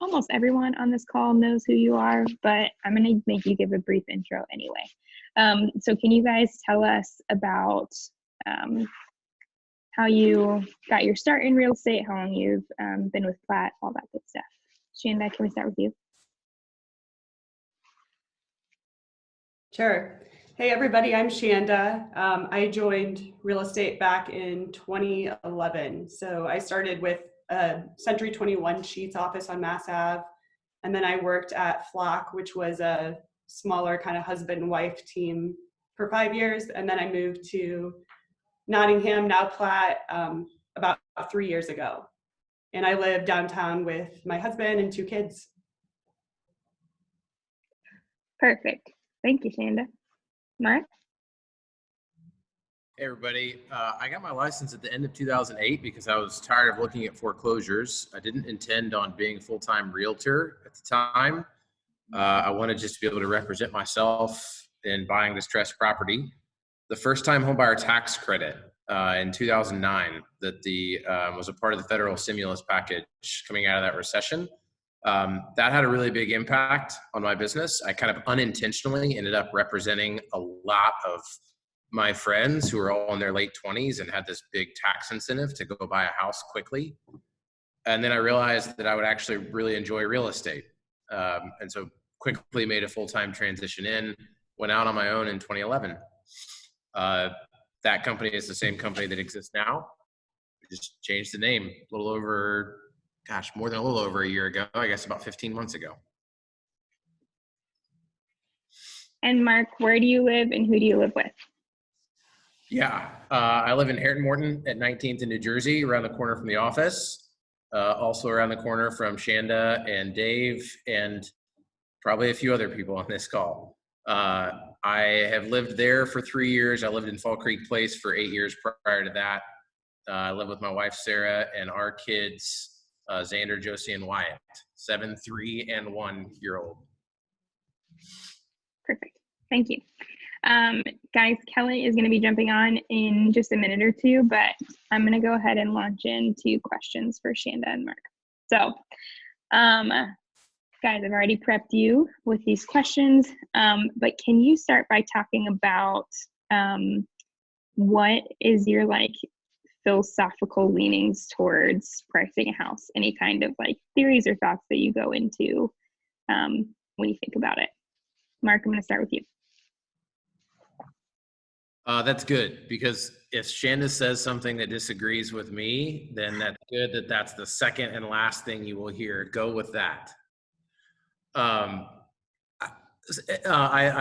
almost everyone on this call knows who you are, but I'm going to make you give a brief intro anyway. So can you guys tell us about how you got your start in real estate, how long you've been with Platt, all that good stuff? Shanda, can we start with you? Sure. Hey, everybody, I'm Shanda. I joined real estate back in 2011. So I started with Century 21 Sheets office on Mass Ave. And then I worked at Flock, which was a smaller kind of husband and wife team for 5 years. And then I moved to Nottingham, now Platt, about 3 years ago. And I live downtown with my husband and 2 kids. Perfect. Thank you, Shanda. Mark? Hey everybody, I got my license at the end of 2008 because I was tired of looking at foreclosures. I didn't intend on being a full-time realtor at the time. I wanted just to be able to represent myself in buying distressed property. The first-time homebuyer tax credit in 2009 that was a part of the federal stimulus package coming out of that recession. That had a really big impact on my business. I kind of unintentionally ended up representing a lot of my friends who were all in their late 20s and had this big tax incentive to go buy a house quickly. And then I realized that I would actually really enjoy real estate. And so quickly made a full-time transition went out on my own in 2011. That company is the same company that exists now. We just changed the name more than a little over a year ago, I guess about 15 months ago. And Mark, where do you live and who do you live with? Yeah, I live in Hareton Morton at 19th in New Jersey, around the corner from the office. Also around the corner from Shanda and Dave and probably a few other people on this call. I have lived there for 3 years. I lived in Fall Creek Place for 8 years prior to that. I live with my wife, Sarah, and our kids, Xander, Josie, and Wyatt, 7, 3, and 1-year-old. Perfect. Thank you. Guys, Kelly is going to be jumping on in just a minute or two, but I'm going to go ahead and launch into questions for Shanda and Mark. So, guys, I've already prepped you with these questions, but can you start by talking about what is your philosophical leanings towards pricing a house? Any kind of theories or thoughts that you go into when you think about it? Mark, I'm going to start with you. That's good, because if Shanda says something that disagrees with me, then that's good that's the second and last thing you will hear. Go with that. I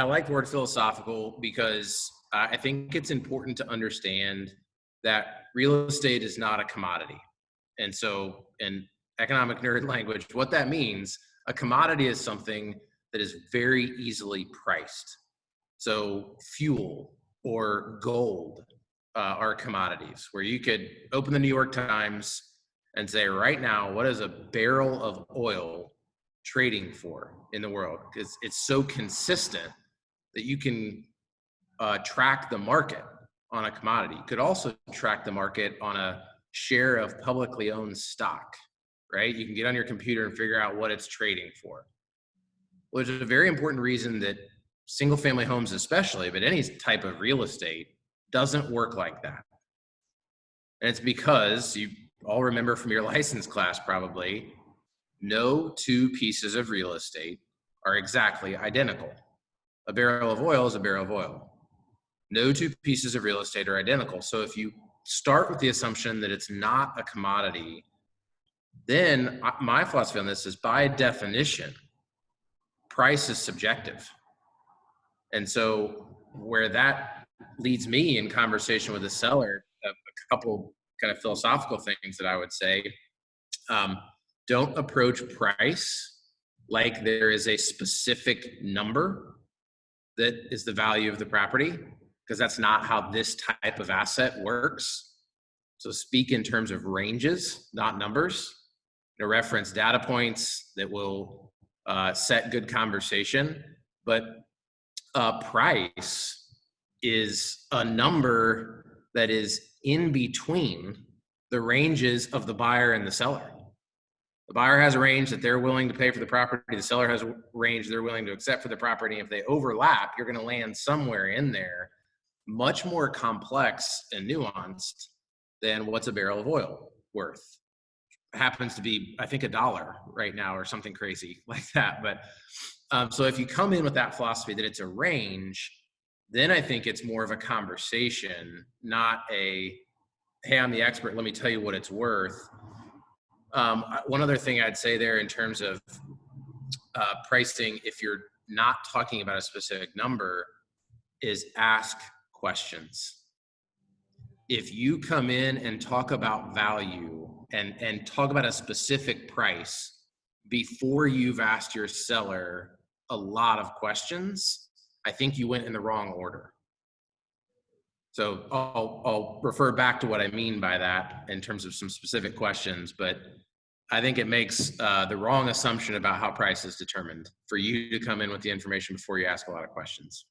like the word philosophical because I think it's important to understand that real estate is not a commodity. And so in economic nerd language, what that means, a commodity is something that is very easily priced. So fuel or gold are commodities where you could open the New York Times and say right now, what is a barrel of oil trading for in the world? Because it's so consistent that you can track the market on a commodity. You could also track the market on a share of publicly owned stock, right? You can get on your computer and figure out what it's trading for. Well, there's a very important reason that single family homes especially, but any type of real estate doesn't work like that. And it's because you all remember from your license class probably, no two pieces of real estate are exactly identical. A barrel of oil is a barrel of oil. No two pieces of real estate are identical. So if you start with the assumption that it's not a commodity, then my philosophy on this is by definition, price is subjective. And so where that leads me in conversation with the seller, a couple kind of philosophical things that I would say, don't approach price like there is a specific number that is the value of the property, because that's not how this type of asset works. So speak in terms of ranges, not numbers. Reference data points that will set good conversation, but price is a number that is in between the ranges of the buyer and the seller. The buyer has a range that they're willing to pay for the property. The seller has a range they're willing to accept for the property. If they overlap, you're going to land somewhere in there, much more complex and nuanced than what's a barrel of oil worth. Happens to be, I think, $1 right now or something crazy like that. But so if you come in with that philosophy that it's a range, then I think it's more of a conversation, not a, hey, I'm the expert, let me tell you what it's worth. One other thing I'd say there in terms of pricing, if you're not talking about a specific number, is ask questions. If you come in and talk about value and talk about a specific price before you've asked your seller a lot of questions, I think you went in the wrong order. So I'll refer back to what I mean by that in terms of some specific questions, but I think it makes the wrong assumption about how price is determined for you to come in with the information before you ask a lot of questions.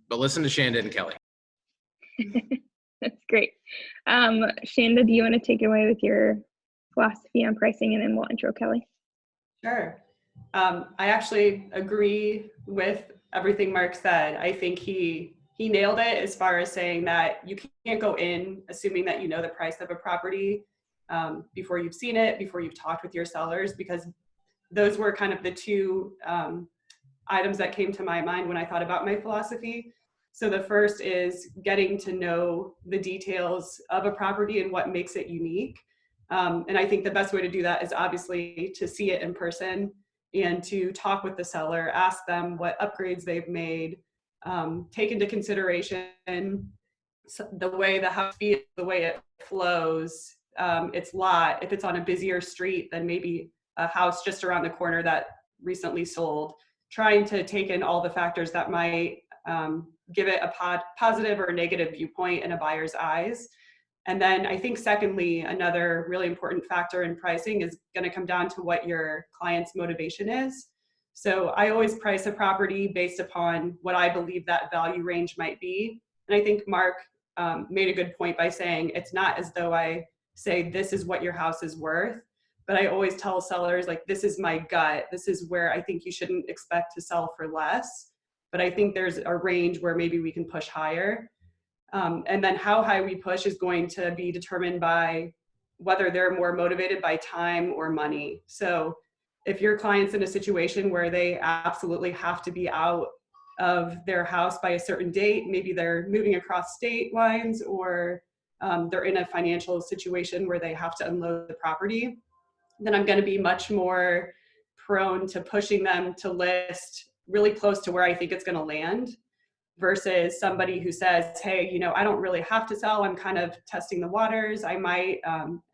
But listen to Shanda and Kelly. That's great. Shanda, do you want to take it away with your philosophy on pricing, and then we'll intro Kelly? Sure. I actually agree with everything Mark said. I think he nailed it as far as saying that you can't go in assuming that you know the price of a property before you've seen it, before you've talked with your sellers, because those were kind of the two items that came to my mind when I thought about my philosophy. So the first is getting to know the details of a property and what makes it unique. And I think the best way to do that is obviously to see it in person and to talk with the seller, ask them what upgrades they've made, take into consideration the way the house feels, the way it flows, its lot. If it's on a busier street than maybe a house just around the corner that recently sold, trying to take in all the factors that might give it a positive or negative viewpoint in a buyer's eyes. And then I think secondly, another really important factor in pricing is going to come down to what your client's motivation is. So I always price a property based upon what I believe that value range might be. And I think Mark made a good point by saying it's not as though I say this is what your house is worth, but I always tell sellers, like, this is my gut. This is where I think you shouldn't expect to sell for less. But I think there's a range where maybe we can push higher. And then how high we push is going to be determined by whether they're more motivated by time or money. So if your client's in a situation where they absolutely have to be out of their house by a certain date, maybe they're moving across state lines, or they're in a financial situation where they have to unload the property, then I'm going to be much more prone to pushing them to list really close to where I think it's going to land, versus somebody who says, hey, you know, I don't really have to sell. I'm kind of testing the waters. I might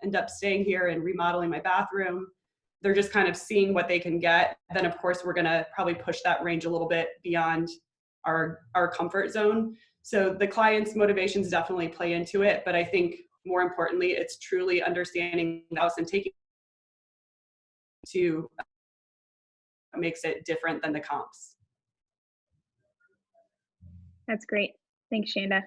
end up staying here and remodeling my bathroom. They're just kind of seeing what they can get. Then of course, we're going to probably push that range a little bit beyond our comfort zone. So the client's motivations definitely play into it. But I think more importantly, it's truly understanding the house and taking to makes it different than the comps. That's great. Thanks, Shanda.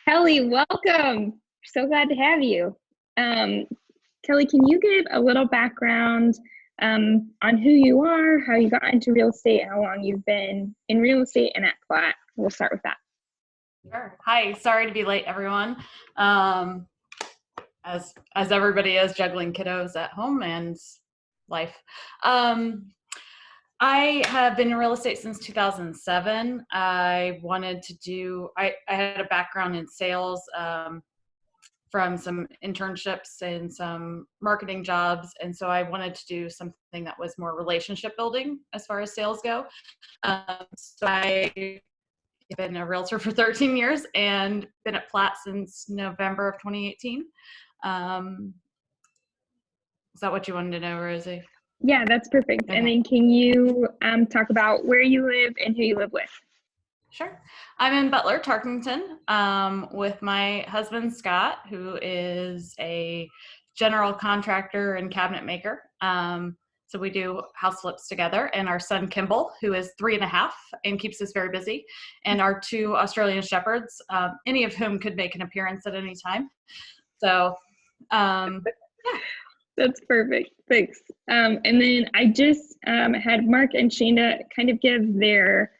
Kelly, welcome. So glad to have you. Kelly, can you give a little background on who you are, how you got into real estate, how long you've been in real estate and at Platt? We'll start with that. Sure. Hi. Sorry to be late, everyone. As everybody is juggling kiddos at home and life. I have been in real estate since 2007. I had a background in sales from some internships and some marketing jobs. And so I wanted to do something that was more relationship building as far as sales go. So I've been a realtor for 13 years and been at Platt since November of 2018. Is that what you wanted to know, Rosie? Yeah, that's perfect. Okay. And then can you talk about where you live and who you live with? Sure. I'm in Butler, Tarkington, with my husband, Scott, who is a general contractor and cabinet maker. So we do house flips together, and our son, Kimball, who is 3.5 and keeps us very busy, and our 2 Australian Shepherds, any of whom could make an appearance at any time. So, yeah. That's perfect. Thanks. And then I just had Mark and Shanda kind of give their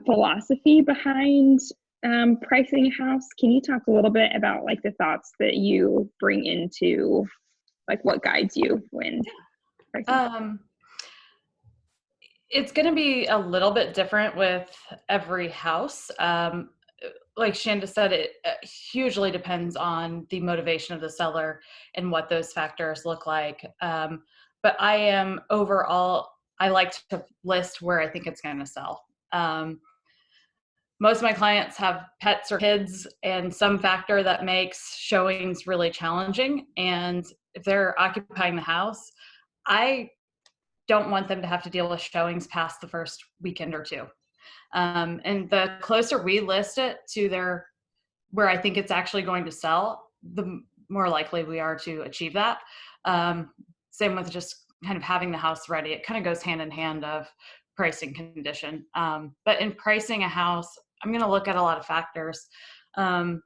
philosophy behind pricing a house. Can you talk a little bit about like the thoughts that you bring into like what guides you when pricing? It's going to be a little bit different with every house. Like Shanda said, it hugely depends on the motivation of the seller and what those factors look like. But I am overall, I like to list where I think it's going to sell. Most of my clients have pets or kids and some factor that makes showings really challenging. And if they're occupying the house, I don't want them to have to deal with showings past the first weekend or two. And the closer we list it to where I think it's actually going to sell, the more likely we are to achieve that. Same with just kind of having the house ready. It kind of goes hand in hand of pricing condition. But in pricing a house, I'm going to look at a lot of factors. I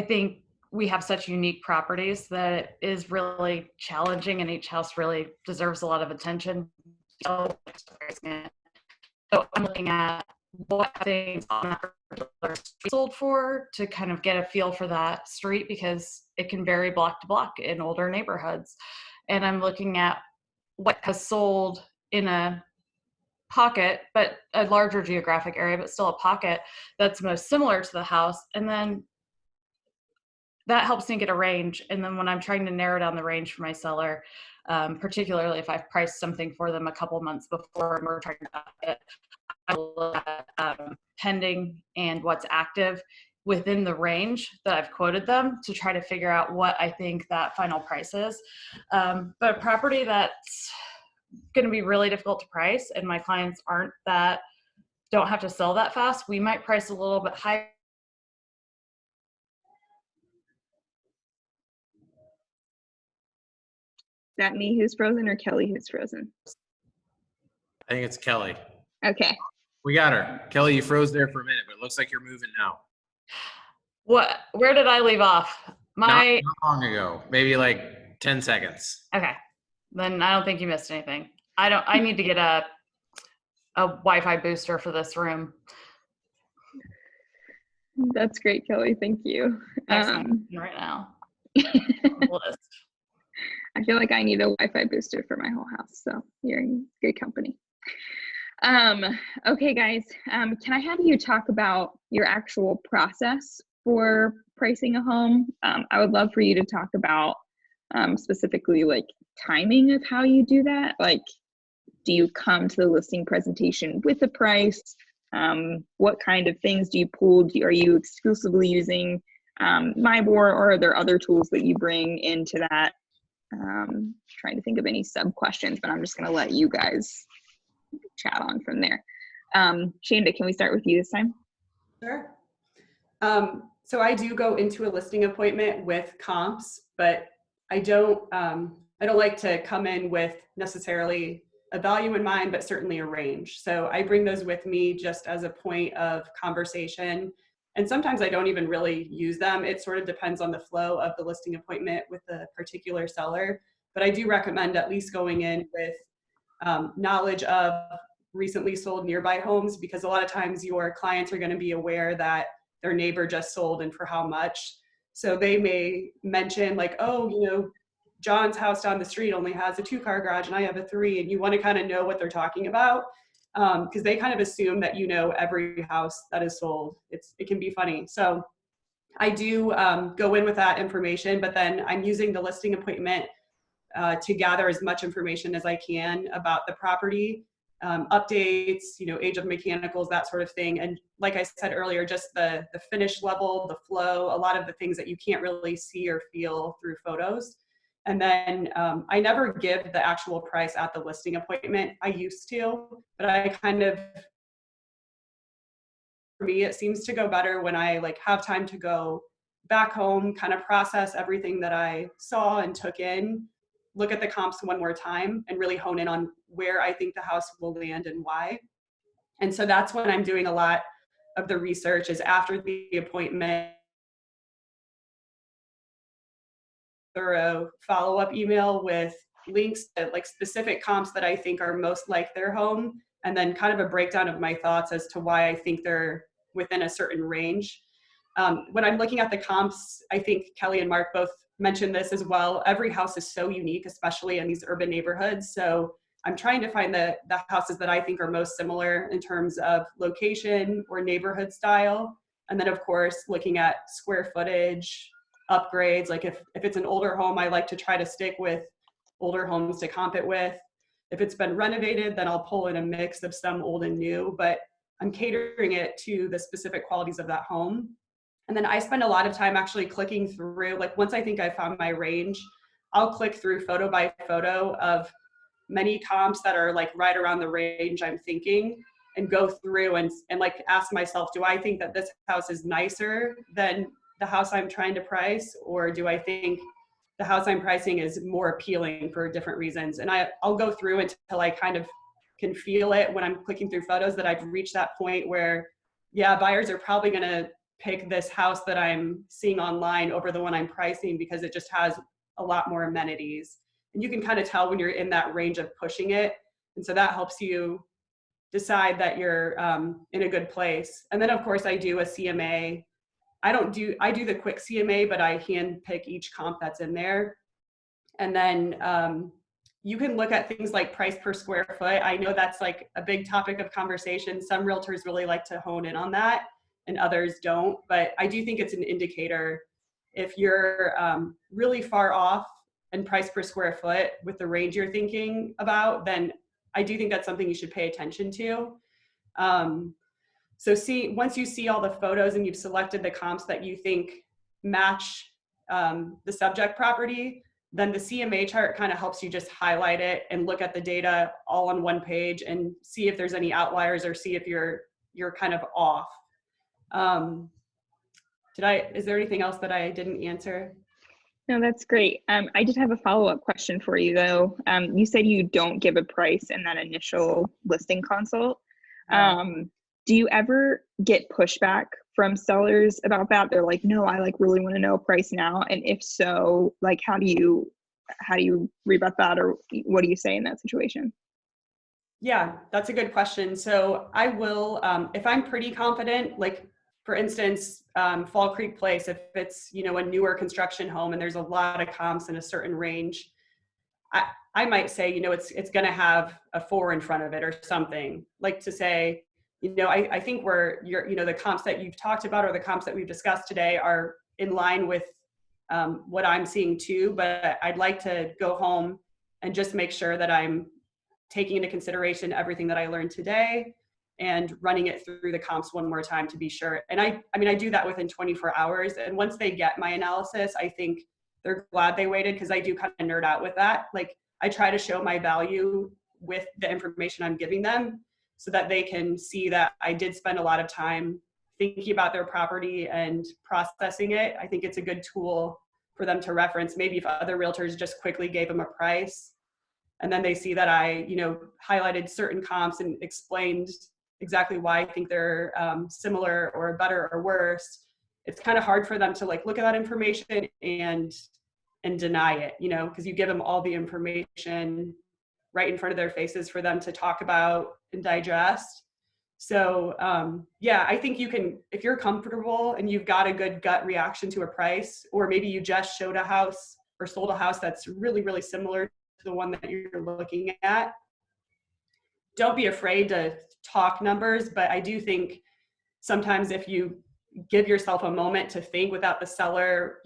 think we have such unique properties that it is really challenging, and each house really deserves a lot of attention. So I'm looking at what things on that particular street sold for to kind of get a feel for that street, because it can vary block to block in older neighborhoods. And I'm looking at what has sold in a pocket, but a larger geographic area, but still a pocket that's most similar to the house. And then that helps me get a range. And then when I'm trying to narrow down the range for my seller, particularly if I've priced something for them a couple months before and we're trying to buy it, I will look at pending and what's active within the range that I've quoted them to try to figure out what I think that final price is. But a property that's going to be really difficult to price, and my clients don't have to sell that fast, we might price a little bit higher. Is that me who's frozen or Kelly who's frozen? I think it's Kelly. Okay. We got her. Kelly, you froze there for a minute, but it looks like you're moving now. Where did I leave off? Not long ago, maybe like 10 seconds. Okay. Then I don't think you missed anything. I need to get a Wi-Fi booster for this room. That's great, Kelly. Thank you. Right now. I feel like I need a Wi-Fi booster for my whole house, so you're in good company. Okay, guys, can I have you talk about your actual process for pricing a home? I would love for you to talk about specifically like timing of how you do that. Like, do you come to the listing presentation with a price? What kind of things do you pull? Are you exclusively using MyBor, or are there other tools that you bring into that? Trying to think of any sub questions, but I'm just going to let you guys chat on from there. Shanda, can we start with you this time? Sure. So I do go into a listing appointment with comps, but I don't like to come in with necessarily a value in mind, but certainly a range. So I bring those with me just as a point of conversation. And sometimes I don't even really use them. It sort of depends on the flow of the listing appointment with the particular seller. But I do recommend at least going in with knowledge of recently sold nearby homes, because a lot of times your clients are going to be aware that their neighbor just sold and for how much. So they may mention like, oh, John's house down the street only has a 2-car garage and I have a 3, and you want to kind of know what they're talking about. Because they kind of assume that every house that is sold. It can be funny. So I do go in with that information, but then I'm using the listing appointment to gather as much information as I can about the property, updates, age of mechanicals, that sort of thing. And like I said earlier, just the finish level, the flow, a lot of the things that you can't really see or feel through photos. And then I never give the actual price at the listing appointment. I used to, but for me, it seems to go better when I have time to go back home, kind of process everything that I saw and took in, look at the comps one more time, and really hone in on where I think the house will land and why. And so that's when I'm doing a lot of the research, is after the appointment. thorough follow-up email with links to like specific comps that I think are most like their home, and then kind of a breakdown of my thoughts as to why I think they're within a certain range. When I'm looking at the comps, I think Kelly and Mark both mentioned this as well. Every house is so unique, especially in these urban neighborhoods. So I'm trying to find the houses that I think are most similar in terms of location or neighborhood style. And then of course, looking at square footage, upgrades. Like if it's an older home, I like to try to stick with older homes to comp it with. If it's been renovated, then I'll pull in a mix of some old and new, but I'm catering it to the specific qualities of that home. And then I spend a lot of time actually clicking through, like once I think I found my range, I'll click through photo by photo of many comps that are like right around the range I'm thinking, and go through and like ask myself, do I think that this house is nicer than the house I'm trying to price? Or do I think the house I'm pricing is more appealing for different reasons? And I'll go through until I kind of can feel it when I'm clicking through photos that I've reached that point where, yeah, buyers are probably going to pick this house that I'm seeing online over the one I'm pricing because it just has a lot more amenities. And you can kind of tell when you're in that range of pushing it. And so that helps you decide that you're in a good place. And then of course I do a CMA. I do the quick CMA, but I hand pick each comp that's in there. And then you can look at things like price per square foot. I know that's like a big topic of conversation. Some realtors really like to hone in on that and others don't, but I do think it's an indicator. If you're really far off in price per square foot with the range you're thinking about, then I do think that's something you should pay attention to. So once you see all the photos and you've selected the comps that you think match the subject property, then the CMA chart kind of helps you just highlight it and look at the data all on one page and see if there's any outliers or see if you're kind of off. Is there anything else that I didn't answer? No, that's great. I did have a follow-up question for you though. You said you don't give a price in that initial listing consult. Do you ever get pushback from sellers about that? They're like, no, I like really want to know a price now. And if so, like, how do you rebut that, or what do you say in that situation? Yeah, that's a good question. So I will, if I'm pretty confident, like for instance, Fall Creek Place, if it's, a newer construction home and there's a lot of comps in a certain range, I might say, it's going to have a 4 in front of it or something, like to say, I think the comps that you've talked about or the comps that we've discussed today are in line with what I'm seeing too, but I'd like to go home and just make sure that I'm taking into consideration everything that I learned today and running it through the comps one more time to be sure. And I do that within 24 hours. And once they get my analysis, I think they're glad they waited, because I do kind of nerd out with that. Like I try to show my value with the information I'm giving them so that they can see that I did spend a lot of time thinking about their property and processing it. I think it's a good tool for them to reference. Maybe if other realtors just quickly gave them a price and then they see that I, highlighted certain comps and explained exactly why I think they're similar or better or worse, it's kind of hard for them to like look at that information and deny it, because you give them all the information right in front of their faces for them to talk about and digest. So I think you can, if you're comfortable and you've got a good gut reaction to a price, or maybe you just showed a house or sold a house that's really, really similar to the one that you're looking at, don't be afraid to talk numbers. But I do think sometimes if you give yourself a moment to think without the seller,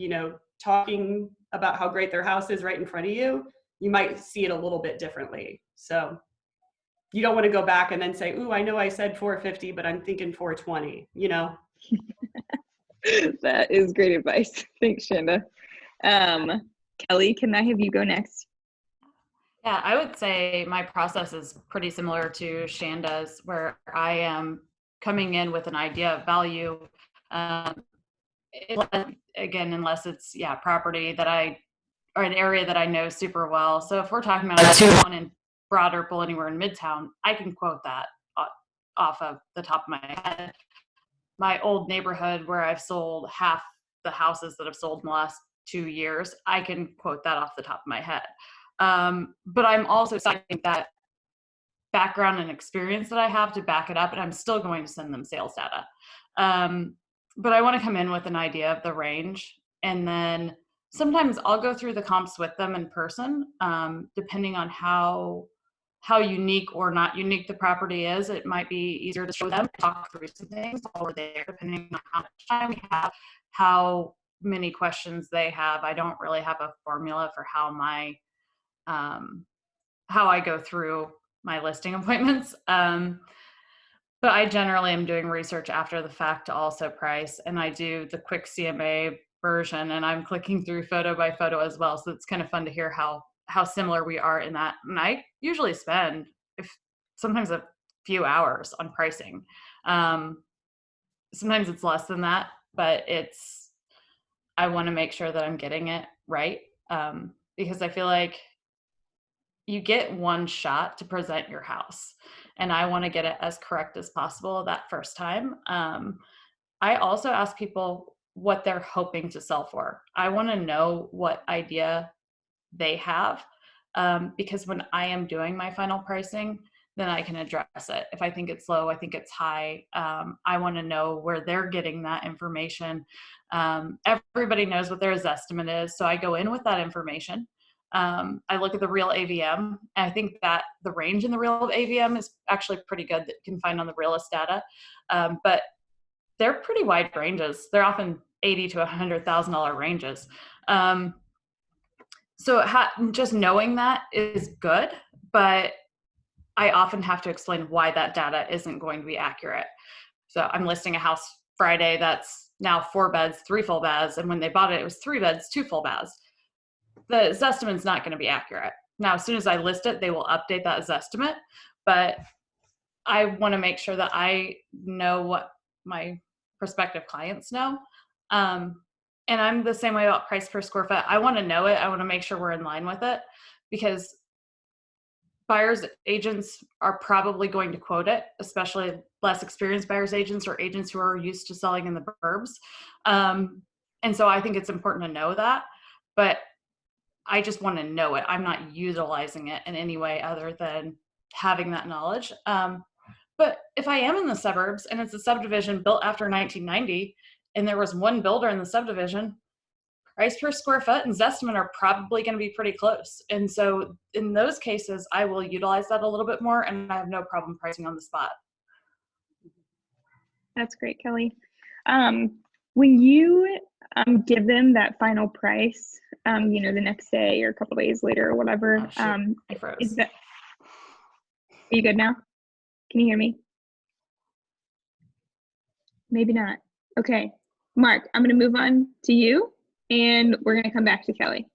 talking about how great their house is right in front of you, you might see it a little bit differently. So you don't want to go back and then say, ooh, I know I said 450, but I'm thinking 420, That is great advice. Thanks, Shanda. Kelly, can I have you go next? Yeah, I would say my process is pretty similar to Shanda's, where I am coming in with an idea of value. Again, unless it's property that or an area that I know super well. So if we're talking about a 2-1 in Broad Ripple anywhere in Midtown, I can quote that off of the top of my head. My old neighborhood where I've sold half the houses that have sold in the last 2 years. I can quote that off the top of my head. But I'm also citing that background and experience that I have to back it up, and I'm still going to send them sales data. But I want to come in with an idea of the range, and then sometimes I'll go through the comps with them in person, depending on how unique or not unique the property is. It might be easier to show them, talk through some things while we're there, depending on how much time we have, how many questions they have. I don't really have a formula for how I go through my listing appointments. But I generally am doing research after the fact to also price, and I do the quick CMA version, and I'm clicking through photo by photo as well. So it's kind of fun to hear how similar we are in that. And I usually spend sometimes a few hours on pricing. Sometimes it's less than that, but I want to make sure that I'm getting it right, because I feel like you get one shot to present your house, and I want to get it as correct as possible that first time. I also ask people what they're hoping to sell for. I want to know what idea they have, because when I am doing my final pricing, then I can address it. If I think it's low, I think it's high, I want to know where they're getting that information. Everybody knows what their estimate is, so I go in with that information. I look at the real AVM, and I think that the range in the real AVM is actually pretty good that you can find on the realist data. But they're pretty wide ranges. They're often $80,000 to $100,000 ranges. So just knowing that is good, but I often have to explain why that data isn't going to be accurate. So I'm listing a house Friday that's now 4 beds, 3 full baths, and when they bought it, it was 3 beds, 2 full baths. The estimate's not going to be accurate. Now, as soon as I list it, they will update that estimate, but I want to make sure that I know what my prospective clients know. And I'm the same way about price per square foot. I want to know it. I want to make sure we're in line with it, because buyers agents are probably going to quote it, especially less experienced buyers agents or agents who are used to selling in the burbs. And so I think it's important to know that, but I just want to know it. I'm not utilizing it in any way other than having that knowledge. But if I am in the suburbs and it's a subdivision built after 1990 and there was one builder in the subdivision, price per square foot and Zestimate are probably going to be pretty close. And so in those cases, I will utilize that a little bit more, and I have no problem pricing on the spot. That's great, Kelly. When you give them that final price, the next day or a couple days later or whatever, is that, are you good now? Can you hear me? Maybe not. Okay. Mark, I'm going to move on to you, and we're going to come back to Kelly.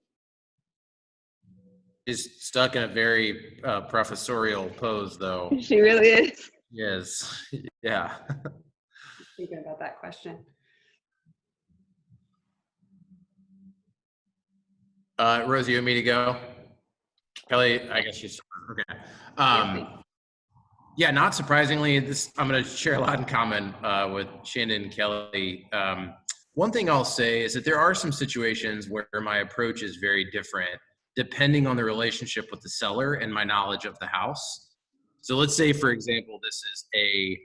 She's stuck in a very professorial pose, though. She really is. Yes. Yeah. Thinking about that question. Rosie, you want me to go? Kelly, I guess she's okay. Yeah, not surprisingly, I'm going to share a lot in common with Shannon and Kelly. One thing I'll say is that there are some situations where my approach is very different depending on the relationship with the seller and my knowledge of the house. So let's say, for example, this is a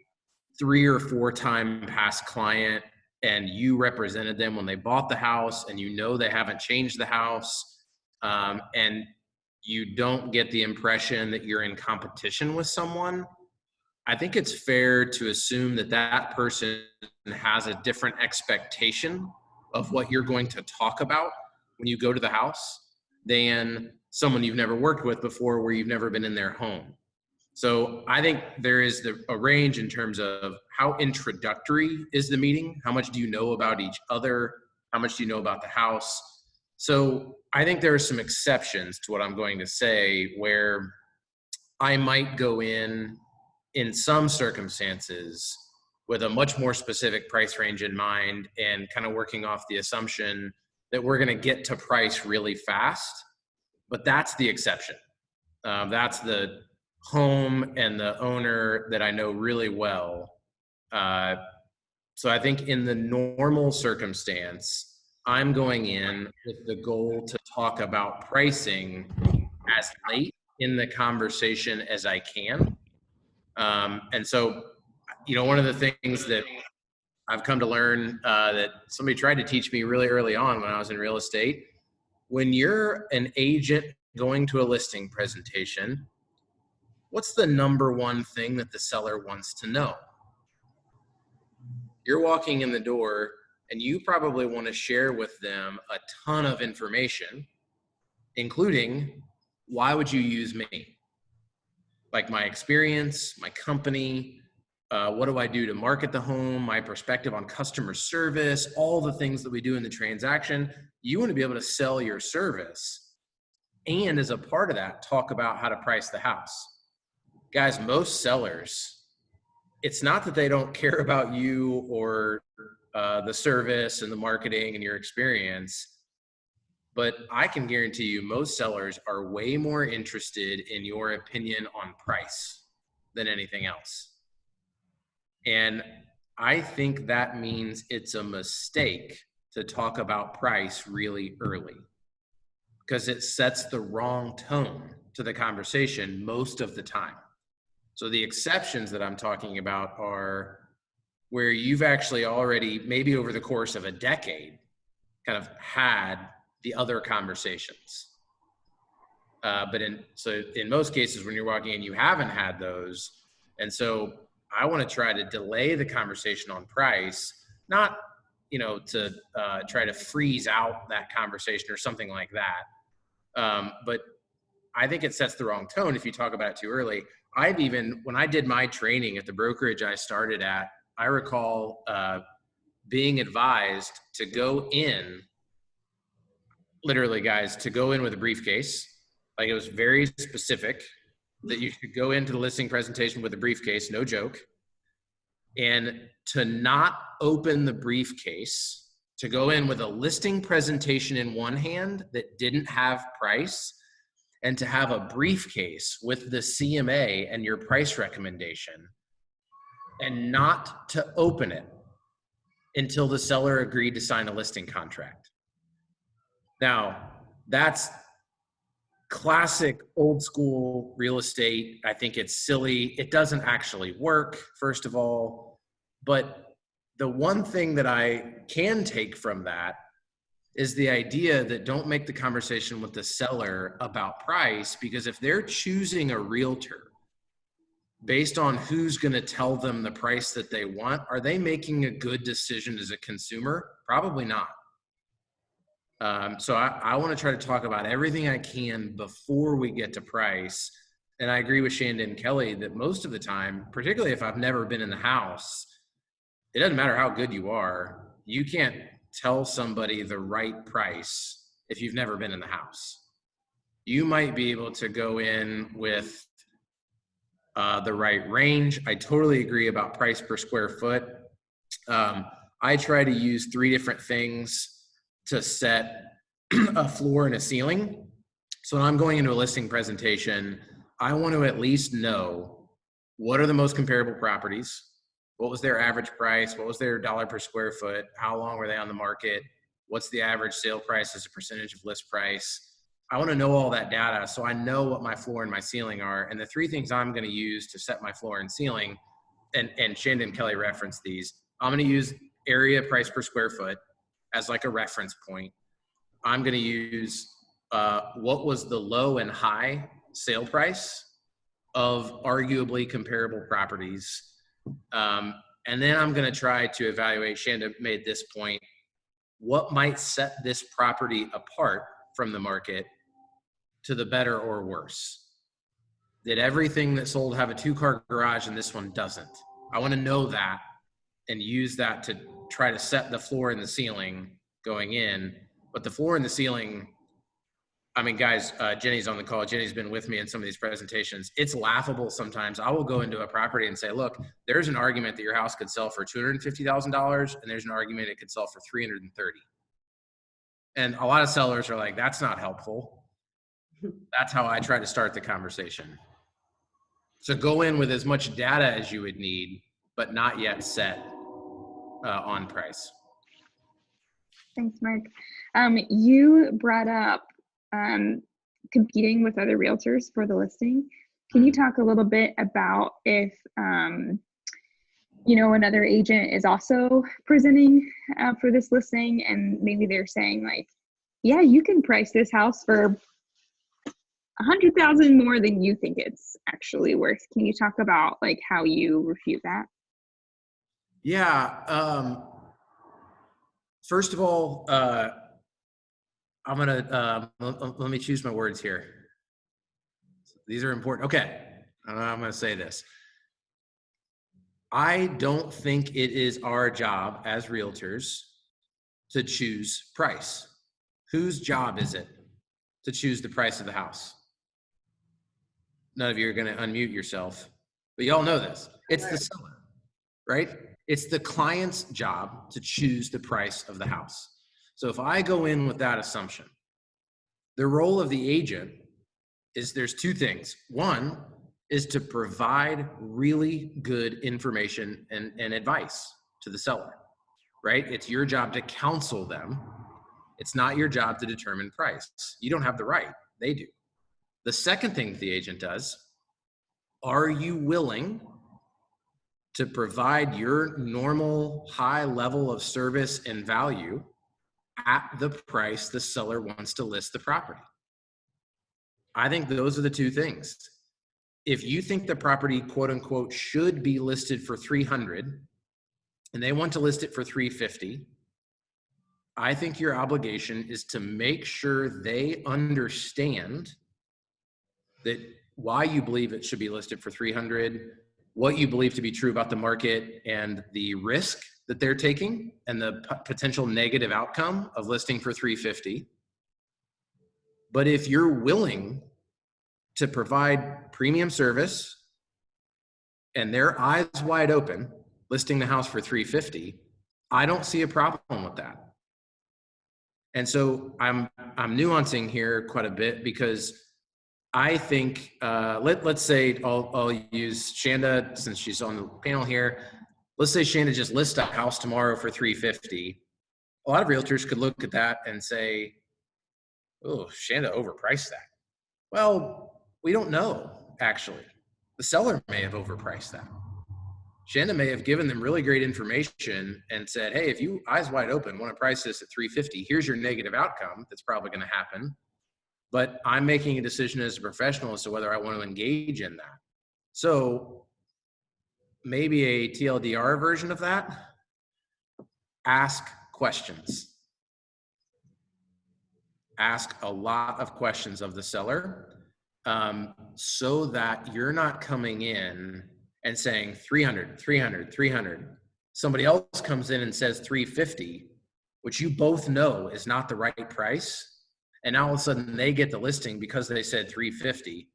3 or 4 time past client, and you represented them when they bought the house, and you know they haven't changed the house, and you don't get the impression that you're in competition with someone. I think it's fair to assume that that person has a different expectation of what you're going to talk about when you go to the house than someone you've never worked with before, where you've never been in their home. So I think there is a range in terms of how introductory is the meeting, how much do you know about each other, how much do you know about the house. So I think there are some exceptions to what I'm going to say, where I might go in some circumstances with a much more specific price range in mind, and kind of working off the assumption that we're going to get to price really fast. But that's the exception. That's the home and the owner that I know really well. So I think in the normal circumstance, I'm going in with the goal to talk about pricing as late in the conversation as I can. And so, one of the things that I've come to learn that somebody tried to teach me really early on when I was in real estate, when you're an agent going to a listing presentation, what's the number one thing that the seller wants to know? You're walking in the door and you probably want to share with them a ton of information, including why would you use me? Like my experience, my company, what do I do to market the home, my perspective on customer service, all the things that we do in the transaction. You want to be able to sell your service. And as a part of that, talk about how to price the house. Guys, most sellers, it's not that they don't care about you or the service and the marketing and your experience, but I can guarantee you most sellers are way more interested in your opinion on price than anything else. And I think that means it's a mistake to talk about price really early because it sets the wrong tone to the conversation most of the time. So the exceptions that I'm talking about are where you've actually already, maybe over the course of a decade, kind of had the other conversations. But in most cases, when you're walking in, you haven't had those. And so I want to try to delay the conversation on price, not, to try to freeze out that conversation or something like that. But I think it sets the wrong tone if you talk about it too early. When I did my training at the brokerage I started at, I recall being advised to go in, literally guys, to go in with a briefcase. Like it was very specific that you should go into the listing presentation with a briefcase, no joke. And to not open the briefcase, to go in with a listing presentation in one hand that didn't have price, and to have a briefcase with the CMA and your price recommendation, and not to open it until the seller agreed to sign a listing contract. Now, that's classic old school real estate. I think it's silly. It doesn't actually work, first of all. But the one thing that I can take from that is the idea that don't make the conversation with the seller about price, because if they're choosing a realtor based on who's going to tell them the price that they want, are they making a good decision as a consumer? Probably not. So I want to try to talk about everything I can before we get to price. And I agree with Shanda and Kelly that most of the time, particularly if I've never been in the house, it doesn't matter how good you are. You can't tell somebody the right price if you've never been in the house. You might be able to go in with the right range. I totally agree about price per square foot. I try to use 3 different things to set a floor and a ceiling. So when I'm going into a listing presentation, I want to at least know what are the most comparable properties, what was their average price, what was their dollar per square foot, how long were they on the market, what's the average sale price as a percentage of list price. I want to know all that data so I know what my floor and my ceiling are. And the 3 things I'm going to use to set my floor and ceiling, and Shanda and Kelly referenced these, I'm going to use area price per square foot as like a reference point. I'm going to use what was the low and high sale price of arguably comparable properties. And then I'm going to try to evaluate, Shanda made this point, what might set this property apart from the market to the better or worse. Did everything that sold have a 2-car garage and this one doesn't? I want to know that and use that to try to set the floor and the ceiling going in. But the floor and the ceiling, I mean, guys, Jenny's on the call. Jenny's been with me in some of these presentations. It's laughable sometimes. I will go into a property and say, look, there's an argument that your house could sell for $250,000 and there's an argument it could sell for $330,000. And a lot of sellers are like, that's not helpful. That's how I try to start the conversation. So go in with as much data as you would need, but not yet set on price. Thanks, Mark. You brought up competing with other realtors for the listing. Can you talk a little bit about if another agent is also presenting for this listing, and maybe they're saying like, yeah, you can price this house for $100,000 more than you think it's actually worth. Can you talk about like how you refute that? Yeah. First of all, I'm gonna let me choose my words here. These are important. Okay, I'm gonna say this. I don't think it is our job as realtors to choose price. Whose job is it to choose the price of the house? None of you are going to unmute yourself, but y'all know this. It's the seller, right? It's the client's job to choose the price of the house. So if I go in with that assumption, the role of the agent is there's two things. One is to provide really good information and advice to the seller, right? It's your job to counsel them. It's not your job to determine price. You don't have the right, they do. The second thing the agent does, are you willing to provide your normal high level of service and value at the price the seller wants to list the property? I think those are the two things. If you think the property, quote unquote, should be listed for 300 and they want to list it for 350, I think your obligation is to make sure they understand that why you believe it should be listed for 300, what you believe to be true about the market and the risk that they're taking and the potential negative outcome of listing for 350. But if you're willing to provide premium service and they're eyes wide open listing the house for 350, I don't see a problem with that. And so I'm nuancing here quite a bit because I think, let's say I'll use Shanda since she's on the panel here. Let's say Shanda just lists a house tomorrow for 350. A lot of realtors could look at that and say, oh, Shanda overpriced that. Well, we don't know, actually. The seller may have overpriced that. Shanda may have given them really great information and said, hey, if you eyes wide open want to price this at 350, here's your negative outcome that's probably going to happen. But I'm making a decision as a professional as to whether I want to engage in that. So maybe a TLDR version of that, ask questions. Ask a lot of questions of the seller so that you're not coming in and saying 300, 300, 300. Somebody else comes in and says 350, which you both know is not the right price. And now all of a sudden they get the listing because they said 350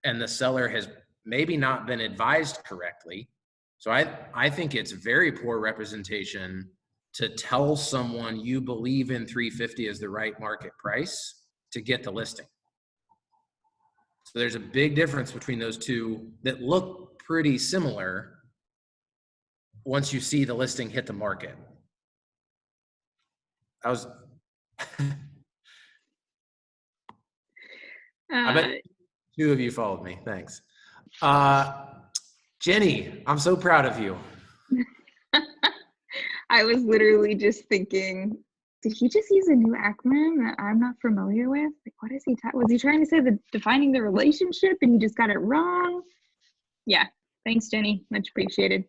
and the seller has maybe not been advised correctly. So I think it's very poor representation to tell someone you believe in 350 as the right market price to get the listing. So there's a big difference between those two that look pretty similar once you see the listing hit the market. I bet two of you followed me. Thanks. Jenny, I'm so proud of you. I was literally just thinking, did he just use a new acronym that I'm not familiar with? Like, what is he? Was he trying to say defining the relationship and he just got it wrong? Yeah. Thanks, Jenny. Much appreciated.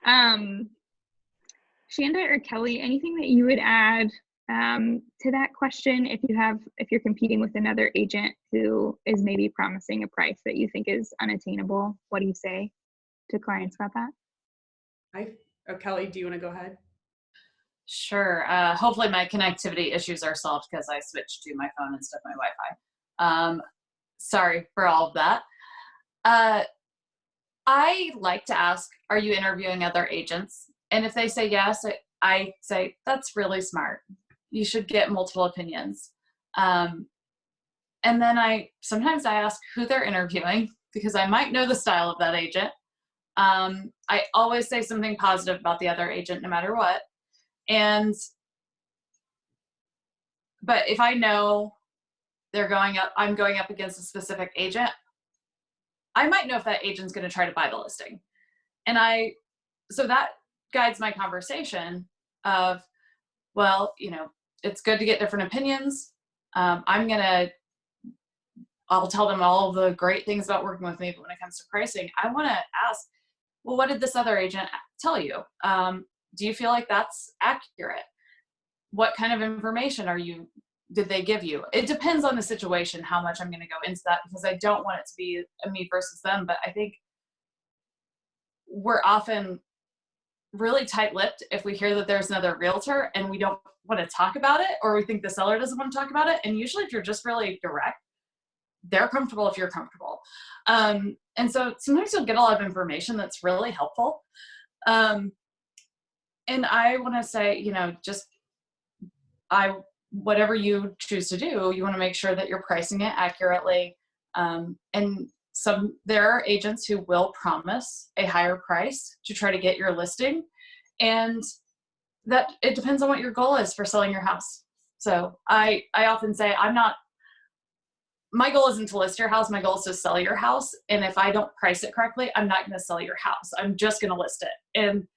Shanda or Kelly, anything that you would add to that question if you're competing with another agent who is maybe promising a price that you think is unattainable? What do you say to clients about that? Kelly, do you want to go ahead? Sure. Hopefully my connectivity issues are solved because I switched to my phone instead of my Wi-Fi. Sorry for all of that. I like to ask, are you interviewing other agents? And if they say yes, I say, that's really smart. You should get multiple opinions. And then sometimes I ask who they're interviewing because I might know the style of that agent. I always say something positive about the other agent no matter what. And but if I know I'm going up against a specific agent, I might know if that agent's going to try to buy the listing. So that guides my conversation of, well, it's good to get different opinions. I'll tell them all the great things about working with me, but when it comes to pricing, I want to ask, well, what did this other agent tell you? Do you feel like that's accurate? What kind of information did they give you? It depends on the situation, how much I'm going to go into that, because I don't want it to be a me versus them. But I think we're often really tight-lipped if we hear that there's another realtor and we don't want to talk about it, or we think the seller doesn't want to talk about it. And usually if you're just really direct, they're comfortable if you're comfortable. And so sometimes you'll get a lot of information that's really helpful. And I want to say, whatever you choose to do, you want to make sure that you're pricing it accurately. And there are agents who will promise a higher price to try to get your listing. And that it depends on what your goal is for selling your house. So I often say, my goal isn't to list your house. My goal is to sell your house. And if I don't price it correctly, I'm not going to sell your house. I'm just going to list it. And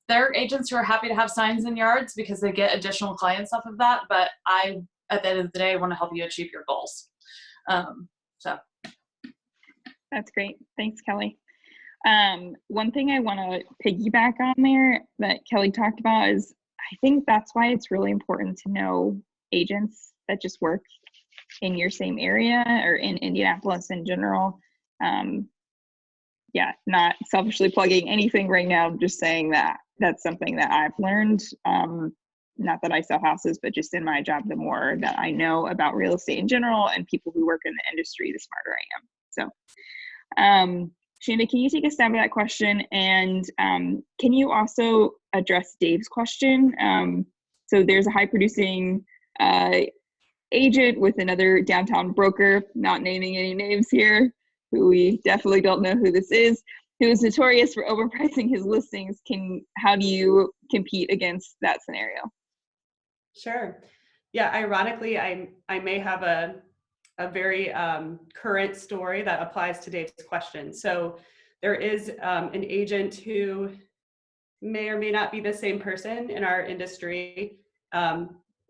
there are agents who are happy to have signs in yards because they get additional clients off of that. But at the end of the day, want to help you achieve your goals. So. That's great. Thanks, Kelly. One thing I want to piggyback on there that Kelly talked about is I think that's why it's really important to know agents that just work in your same area or in Indianapolis in general. Not selfishly plugging anything right now, just saying that that's something that I've learned. Not that I sell houses, but just in my job, the more that I know about real estate in general and people who work in the industry, the smarter I am. So, Shanda, can you take a stab at that question? And can you also address Dave's question? So there's a high producing agent with another downtown broker, not naming any names here, who we definitely don't know who this is, who is notorious for overpricing his listings. How do you compete against that scenario? Sure. Yeah, ironically, I may have a very current story that applies to Dave's question. So there is an agent who may or may not be the same person in our industry,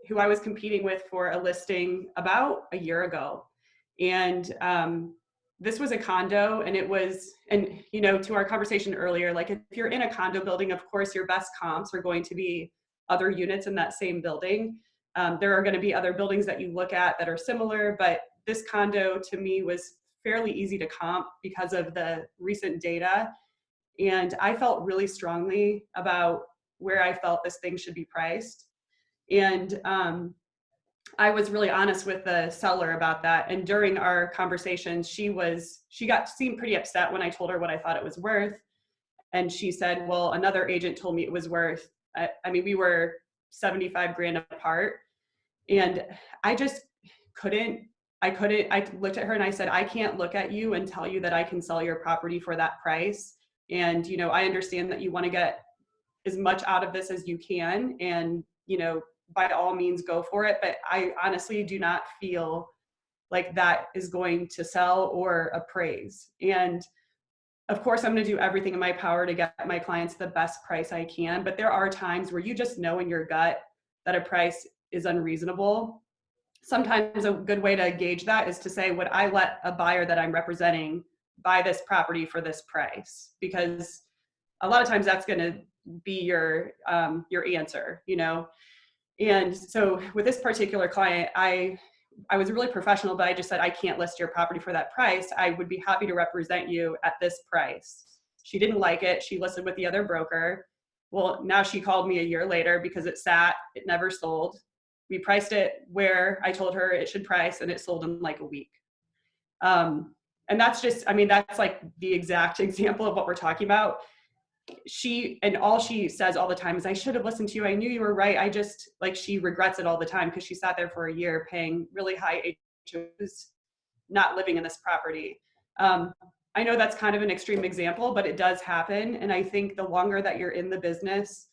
who I was competing with for a listing about a year ago. And this was a condo, and to our conversation earlier, like if you're in a condo building, of course, your best comps are going to be other units in that same building. There are going to be other buildings that you look at that are similar, but this condo to me was fairly easy to comp because of the recent data. And I felt really strongly about where I felt this thing should be priced. And I was really honest with the seller about that. And during our conversation, she seemed pretty upset when I told her what I thought it was worth. And she said, well, another agent told me it was worth, we were 75 grand apart. And I just I looked at her and I said, I can't look at you and tell you that I can sell your property for that price. And, I understand that you want to get as much out of this as you can. And, by all means go for it. But I honestly do not feel like that is going to sell or appraise. And of course, I'm going to do everything in my power to get my clients the best price I can. But there are times where you just know in your gut that a price is unreasonable. Sometimes a good way to gauge that is to say, would I let a buyer that I'm representing buy this property for this price? Because a lot of times that's going to be your answer, And so with this particular client, I was really professional, but I just said, I can't list your property for that price. I would be happy to represent you at this price. She didn't like it. She listed with the other broker. Well, now she called me a year later because it never sold. We priced it where I told her it should price, and it sold in like a week. And that's that's like the exact example of what we're talking about. All she says all the time is, I should have listened to you. I knew you were right. She regrets it all the time because she sat there for a year paying really high HOAs, not living in this property. I know that's kind of an extreme example, but it does happen. And I think the longer that you're in the business,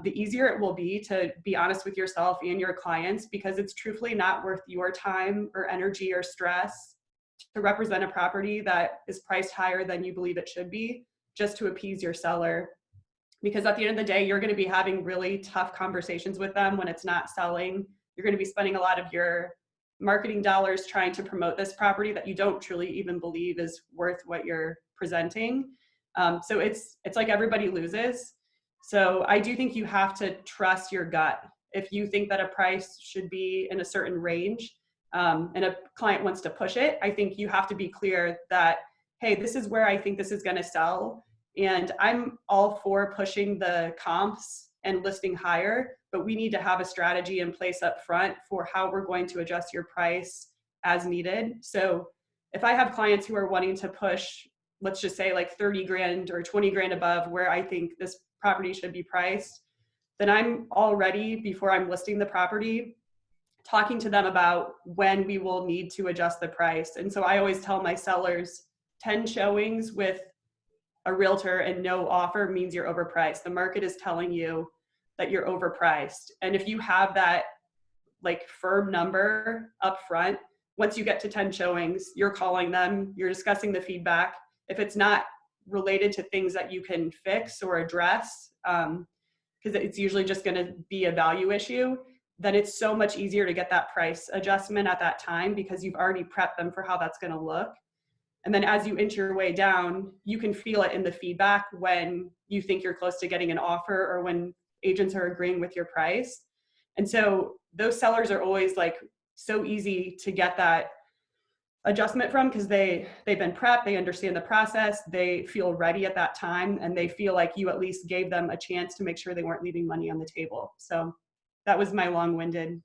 the easier it will be to be honest with yourself and your clients, because it's truthfully not worth your time or energy or stress to represent a property that is priced higher than you believe it should be just to appease your seller. Because at the end of the day, you're going to be having really tough conversations with them when it's not selling. You're going to be spending a lot of your marketing dollars trying to promote this property that you don't truly even believe is worth what you're presenting. So it's like everybody loses. So I do think you have to trust your gut. If you think that a price should be in a certain range, and a client wants to push it, I think you have to be clear that, hey, this is where I think this is going to sell. And I'm all for pushing the comps and listing higher, but we need to have a strategy in place up front for how we're going to adjust your price as needed. So if I have clients who are wanting to push, let's just say like 30 grand or 20 grand above where I think this property should be priced, then I'm already, before I'm listing the property, talking to them about when we will need to adjust the price. And so I always tell my sellers 10 showings with a realtor and no offer means you're overpriced. The market is telling you that you're overpriced. And if you have that like firm number up front, once you get to 10 showings, you're calling them, you're discussing the feedback. If it's not related to things that you can fix or address, because it's usually just going to be a value issue, then it's so much easier to get that price adjustment at that time because you've already prepped them for how that's going to look. And then as you inch your way down, you can feel it in the feedback when you think you're close to getting an offer or when agents are agreeing with your price. And so those sellers are always like so easy to get that adjustment from because they've been prepped, they understand the process, they feel ready at that time, and they feel like you at least gave them a chance to make sure they weren't leaving money on the table. So that was my long-winded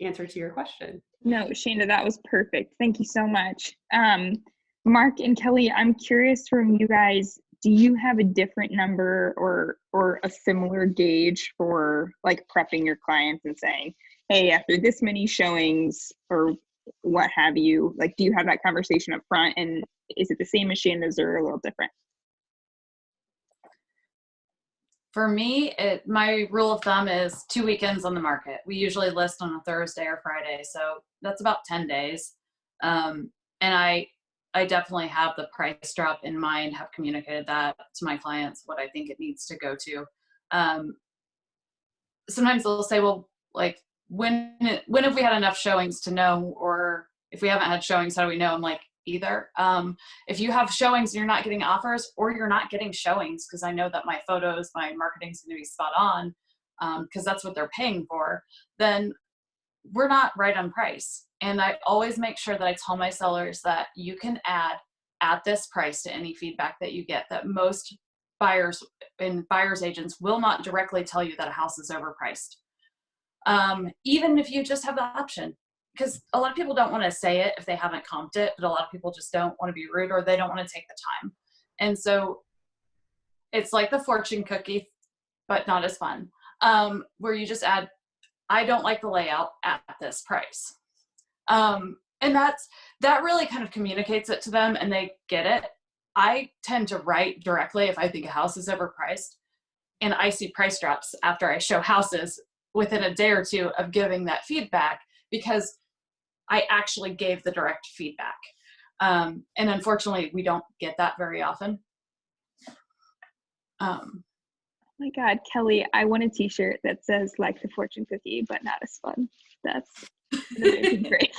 answer to your question. No, Shanda, that was perfect. Thank you so much. Mark and Kelly, I'm curious from you guys, do you have a different number or a similar gauge for like prepping your clients and saying, hey, after this many showings or what have you, like, do you have that conversation up front, and is it the same as Shanda's or a little different? For me, my rule of thumb is 2 weekends on the market. We usually list on a Thursday or Friday, so that's about 10 days. And I definitely have the price drop in mind, have communicated that to my clients, what I think it needs to go to. Sometimes they'll say, well, like, when have we had enough showings to know, or if we haven't had showings, how do we know? I'm like, either. If you have showings and you're not getting offers, or you're not getting showings, because I know that my photos, my marketing's going to be spot on, because that's what they're paying for, then we're not right on price. And I always make sure that I tell my sellers that you can add at this price to any feedback that you get, that most buyers and buyers agents will not directly tell you that a house is overpriced. Even if you just have the option, because a lot of people don't want to say it if they haven't comped it, but a lot of people just don't want to be rude, or they don't want to take the time. And so it's like the fortune cookie, but not as fun, where you just add, I don't like the layout at this price. And that really kind of communicates it to them and they get it. I tend to write directly if I think a house is overpriced, and I see price drops after I show houses within a day or two of giving that feedback, because I actually gave the direct feedback. And unfortunately, we don't get that very often. Oh my God, Kelly, I want a t-shirt that says like the fortune cookie, but not as fun. That's great.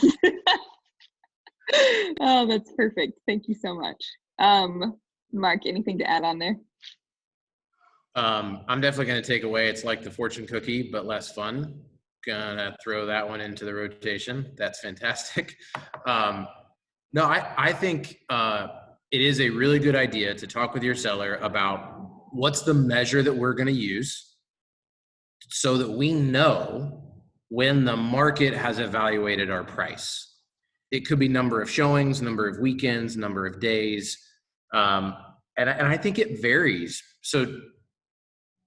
Oh, that's perfect. Thank you so much. Mark, anything to add on there? I'm definitely going to take away, it's like the fortune cookie, but less fun. Gonna throw that one into the rotation. That's fantastic. No, I think it is a really good idea to talk with your seller about what's the measure that we're going to use so that we know when the market has evaluated our price. It could be number of showings, number of weekends, number of days. And I think it varies. So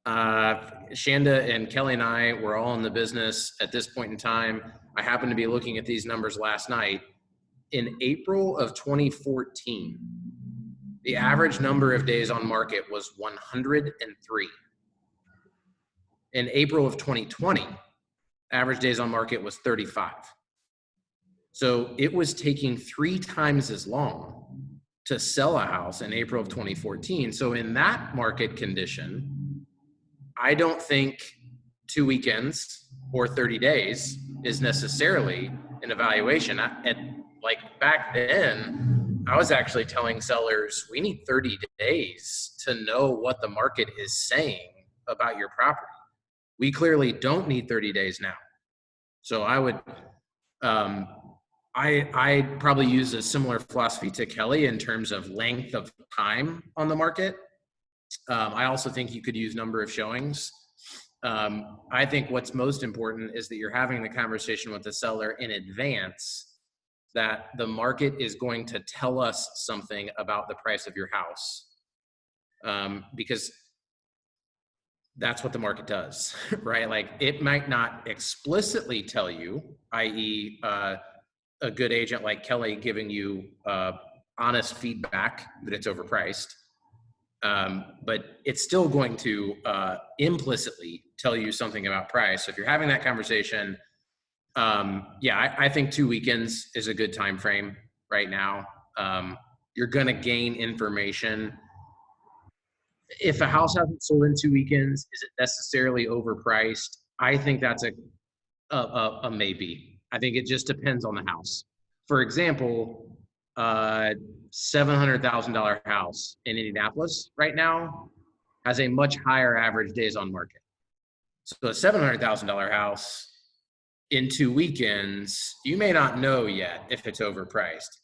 Shanda and Kelly and I were all in the business at this point in time. I happened to be looking at these numbers last night. In April of 2014, the average number of days on market was 103. In April of 2020, average days on market was 35. So it was taking 3 times as long to sell a house in April of 2014. So in that market condition, I don't think 2 weekends or 30 days is necessarily an evaluation. Like back then, I was actually telling sellers, we need 30 days to know what the market is saying about your property. We clearly don't need 30 days now. So I would, I probably use a similar philosophy to Kelly in terms of length of time on the market. I also think you could use number of showings. I think what's most important is that you're having the conversation with the seller in advance that the market is going to tell us something about the price of your house. Because that's what the market does, right? Like it might not explicitly tell you, i.e. A good agent like Kelly giving you honest feedback that it's overpriced. But it's still going to implicitly tell you something about price. So if you're having that conversation, I think 2 weekends is a good time frame right now. You're going to gain information. If a house hasn't sold in 2 weekends, is it necessarily overpriced? I think that's a maybe. I think it just depends on the house. For example, $700,000 house in Indianapolis right now has a much higher average days on market. So a $700,000 house in 2 weekends, you may not know yet if it's overpriced.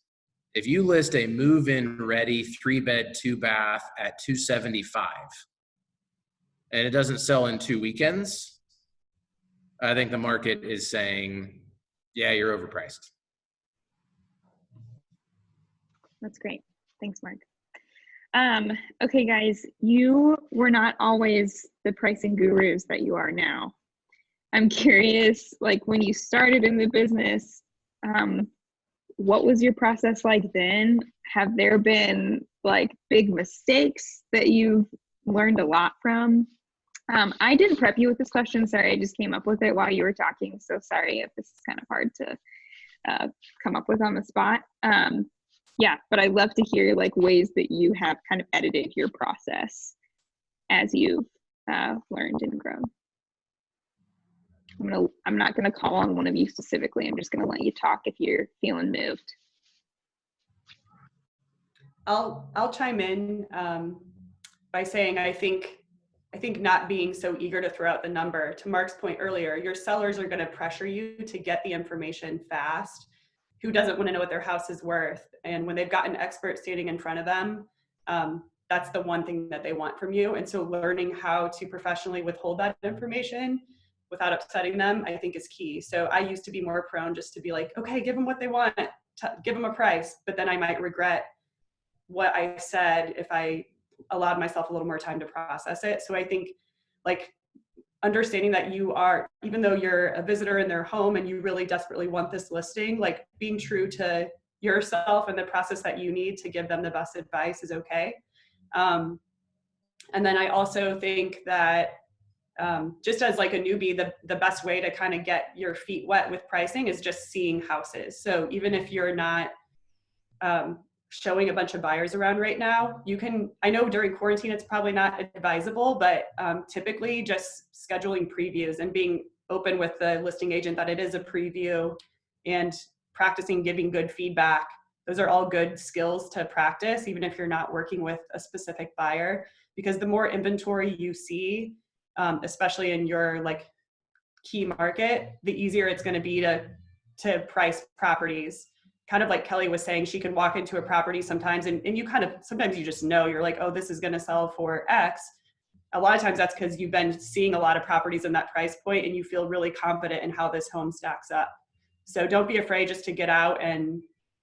If you list a move-in ready 3-bed, 2-bath at $275 and it doesn't sell in 2 weekends, I think the market is saying, yeah, you're overpriced. That's great. Thanks, Mark. Okay, guys, you were not always the pricing gurus that you are now. I'm curious, like when you started in the business, what was your process like then? Have there been like big mistakes that you've learned a lot from? I didn't prep you with this question. Sorry, I just came up with it while you were talking. So sorry if this is kind of hard to come up with on the spot. But I'd love to hear like ways that you have kind of edited your process as you've learned and grown. I'm not gonna call on one of you specifically. I'm just gonna let you talk if you're feeling moved. I'll chime in by saying I think not being so eager to throw out the number. To Mark's point earlier, your sellers are going to pressure you to get the information fast. Who doesn't want to know what their house is worth? And when they've got an expert standing in front of them, that's the one thing that they want from you. And so learning how to professionally withhold that information without upsetting them, I think is key. So I used to be more prone just to be like, okay, give them what they want, give them a price, but then I might regret what I said if I allowed myself a little more time to process it. So I think like understanding that you are, even though you're a visitor in their home and you really desperately want this listing, like being true to yourself and the process that you need to give them the best advice is okay. And then I also think that just as like a newbie, the best way to kind of get your feet wet with pricing is just seeing houses. So even if you're not showing a bunch of buyers around right now, you can, I know during quarantine it's probably not advisable, but typically just scheduling previews and being open with the listing agent that it is a preview and practicing giving good feedback. Those are all good skills to practice, even if you're not working with a specific buyer, because the more inventory you see, especially in your like key market, the easier it's going to be to price properties. Kind of like Kelly was saying, she can walk into a property sometimes and you kind of, sometimes you just know, you're like, oh, this is going to sell for X. A lot of times that's because you've been seeing a lot of properties in that price point and you feel really confident in how this home stacks up. So don't be afraid just to get out and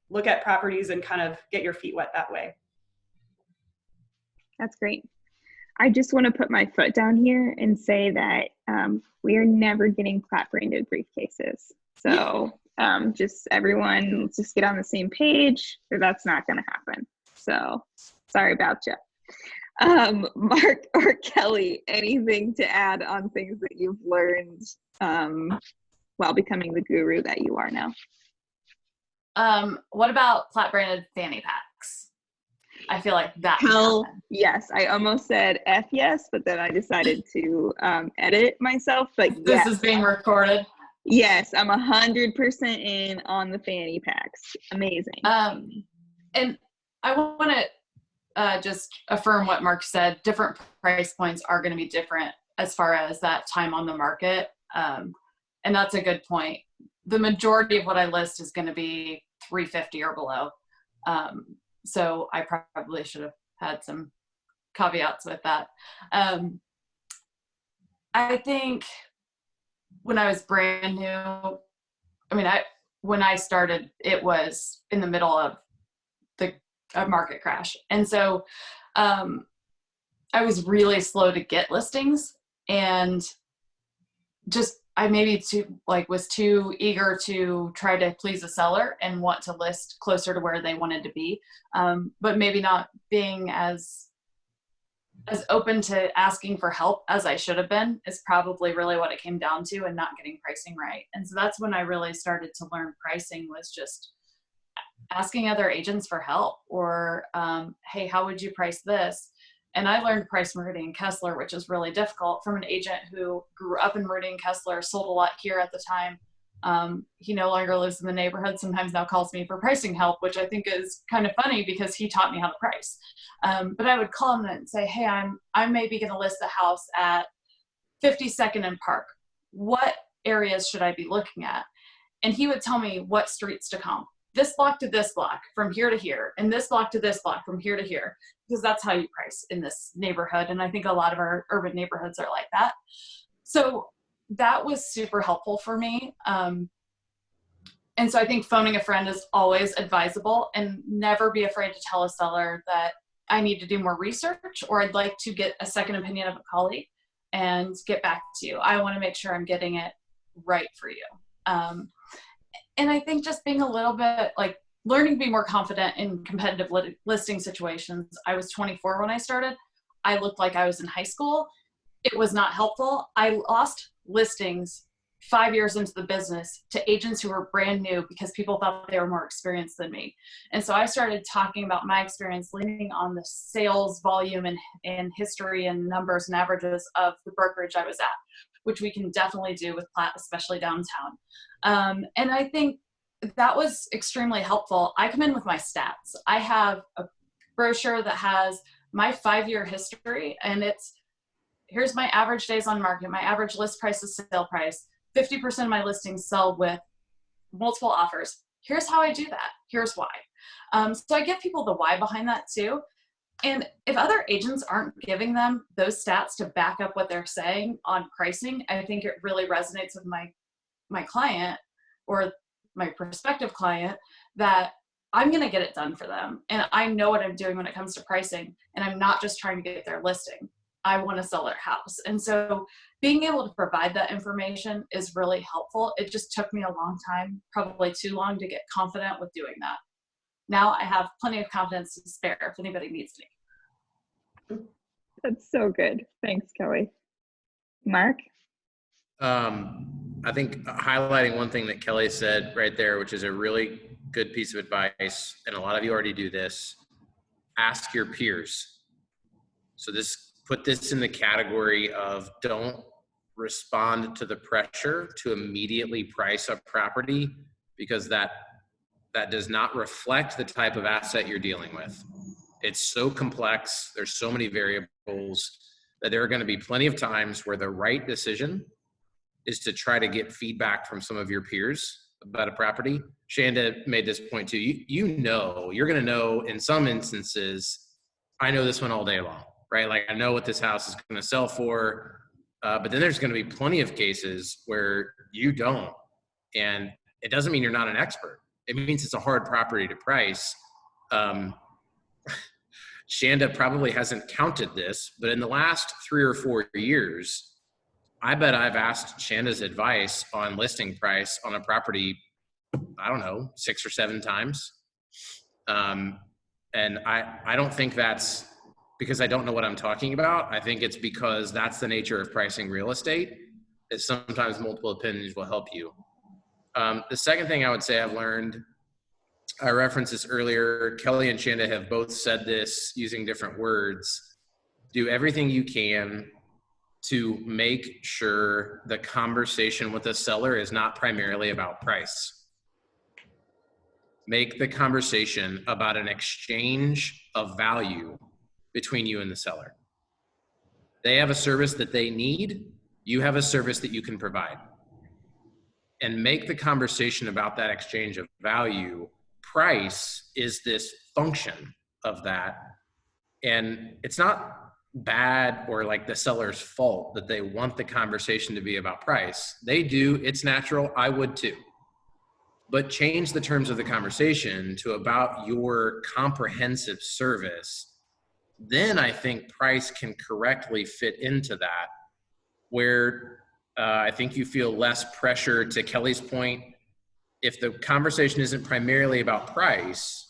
look at properties and kind of get your feet wet that way. That's great. I just want to put my foot down here and say that we are never getting plat branded briefcases. So just everyone, let's just get on the same page. That's not going to happen. So sorry about you. Mark or Kelly, anything to add on things that you've learned while becoming the guru that you are now? What about flat branded fanny packs? I feel like that could Hell happen. yes. I almost said F yes, but then I decided to edit myself. But This yes, is being recorded. yes, I'm 100% in on the fanny packs. Amazing. And I want to just affirm what Mark said. Different price points are going to be different as far as that time on the market. And that's a good point. The majority of what I list is going to be $350 or below. So I probably should have had some caveats with that. I think when I was brand new, when I started, it was in the middle of a market crash. And so I was really slow to get listings, and just I maybe was too eager to try to please a seller and want to list closer to where they wanted to be, but maybe not being as open to asking for help as I should have been is probably really what it came down to, and not getting pricing right. And so that's when I really started to learn pricing, was just asking other agents for help, or hey, how would you price this? And I learned price Meridian Kessler, which is really difficult, from an agent who grew up in Meridian Kessler, sold a lot here at the time. He no longer lives in the neighborhood, sometimes now calls me for pricing help, which I think is kind of funny because he taught me how to price. But I would call him and say, hey, I'm maybe going to list the house at 52nd and Park. What areas should I be looking at? And he would tell me what streets to comp. This block to this block, from here to here, and this block to this block, from here to here, because that's how you price in this neighborhood. And I think a lot of our urban neighborhoods are like that. So that was super helpful for me. And so I think phoning a friend is always advisable, and never be afraid to tell a seller that I need to do more research, or I'd like to get a second opinion of a colleague and get back to you. I want to make sure I'm getting it right for you. And I think just being a little bit learning to be more confident in competitive listing situations. I was 24 when I started. I looked like I was in high school. It was not helpful. I lost listings 5 years into the business to agents who were brand new because people thought they were more experienced than me. And so I started talking about my experience, leaning on the sales volume and history and numbers and averages of the brokerage I was at, which we can definitely do with Platt, especially downtown. And I think that was extremely helpful. I come in with my stats. I have a brochure that has my 5-year history, and here's my average days on market, my average list price to sale price. 50% of my listings sell with multiple offers. Here's how I do that. Here's why. So I give people the why behind that too. And if other agents aren't giving them those stats to back up what they're saying on pricing, I think it really resonates with my client, or my prospective client, that I'm going to get it done for them. And I know what I'm doing when it comes to pricing. And I'm not just trying to get their listing. I want to sell their house. And so being able to provide that information is really helpful. It just took me a long time, probably too long, to get confident with doing that. Now I have plenty of confidence to spare if anybody needs me. That's so good. Thanks, Kelly. Mark? I think highlighting one thing that Kelly said right there, which is a really good piece of advice, and a lot of you already do this: ask your peers. So put this in the category of, don't respond to the pressure to immediately price a property, because that does not reflect the type of asset you're dealing with. It's so complex. There's so many variables that there are going to be plenty of times where the right decision is to try to get feedback from some of your peers about a property. Shanda made this point too. You're going to know in some instances, I know this one all day long, right? Like, I know what this house is going to sell for, but then there's going to be plenty of cases where you don't. And it doesn't mean you're not an expert. It means it's a hard property to price. Shanda probably hasn't counted this, but in the last 3 or 4 years, I bet I've asked Shanda's advice on listing price on a property, I don't know, 6 or 7 times. And I don't think that's because I don't know what I'm talking about. I think it's because that's the nature of pricing real estate, is sometimes multiple opinions will help you. The second thing I would say I've learned, I referenced this earlier, Kelly and Shanda have both said this using different words. Do everything you can to make sure the conversation with the seller is not primarily about price. Make the conversation about an exchange of value between you and the seller. They have a service that they need. You have a service that you can provide. And make the conversation about that exchange of value. Price is this function of that. And it's not bad or like the seller's fault that they want the conversation to be about price. They do. It's natural. I would too. But change the terms of the conversation to about your comprehensive service. Then I think price can correctly fit into that, where I think you feel less pressure. To Kelly's point, if the conversation isn't primarily about price,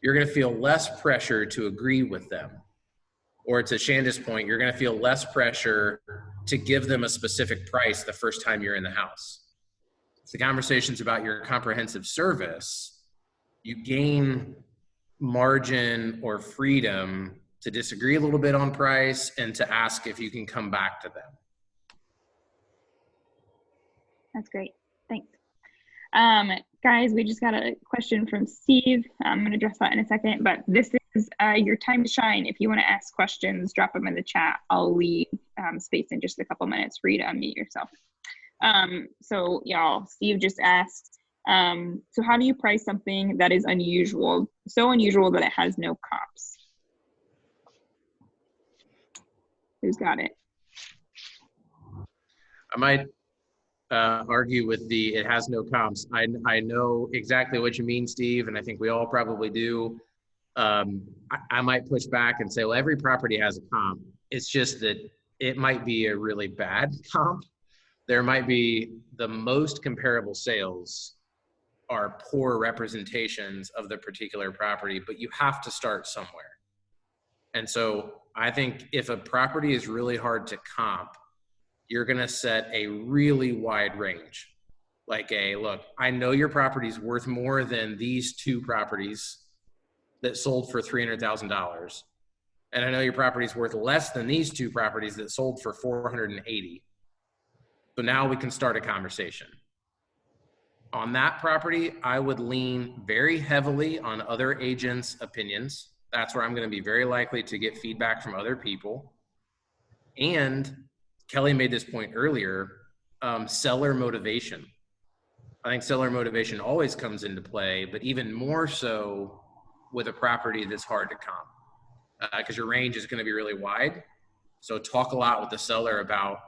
you're going to feel less pressure to agree with them. Or to Shanda's point, you're going to feel less pressure to give them a specific price the first time you're in the house. If the conversation's about your comprehensive service, you gain margin or freedom to disagree a little bit on price and to ask if you can come back to them. That's great. Thanks. Guys, we just got a question from Steve. I'm going to address that in a second, but this is your time to shine. If you want to ask questions, drop them in the chat. I'll leave space in just a couple minutes for you to unmute yourself. So y'all, Steve just asked, so how do you price something that is unusual, so unusual that it has no comps? Who's got it? I might argue with the it has no comps. I know exactly what you mean, Steve, and I think we all probably do. I might push back and say, well, every property has a comp. It's just that it might be a really bad comp. There might be the most comparable sales are poor representations of the particular property, but you have to start somewhere. And so I think if a property is really hard to comp, you're going to set a really wide range. Like look, I know your property's worth more than these two properties that sold for $300,000. And I know your property's worth less than these two properties that sold for $480,000. So now we can start a conversation. On that property, I would lean very heavily on other agents' opinions. That's where I'm going to be very likely to get feedback from other people. And Kelly made this point earlier, seller motivation. I think seller motivation always comes into play, but even more so with a property that's hard to comp, because your range is going to be really wide. So talk a lot with the seller about,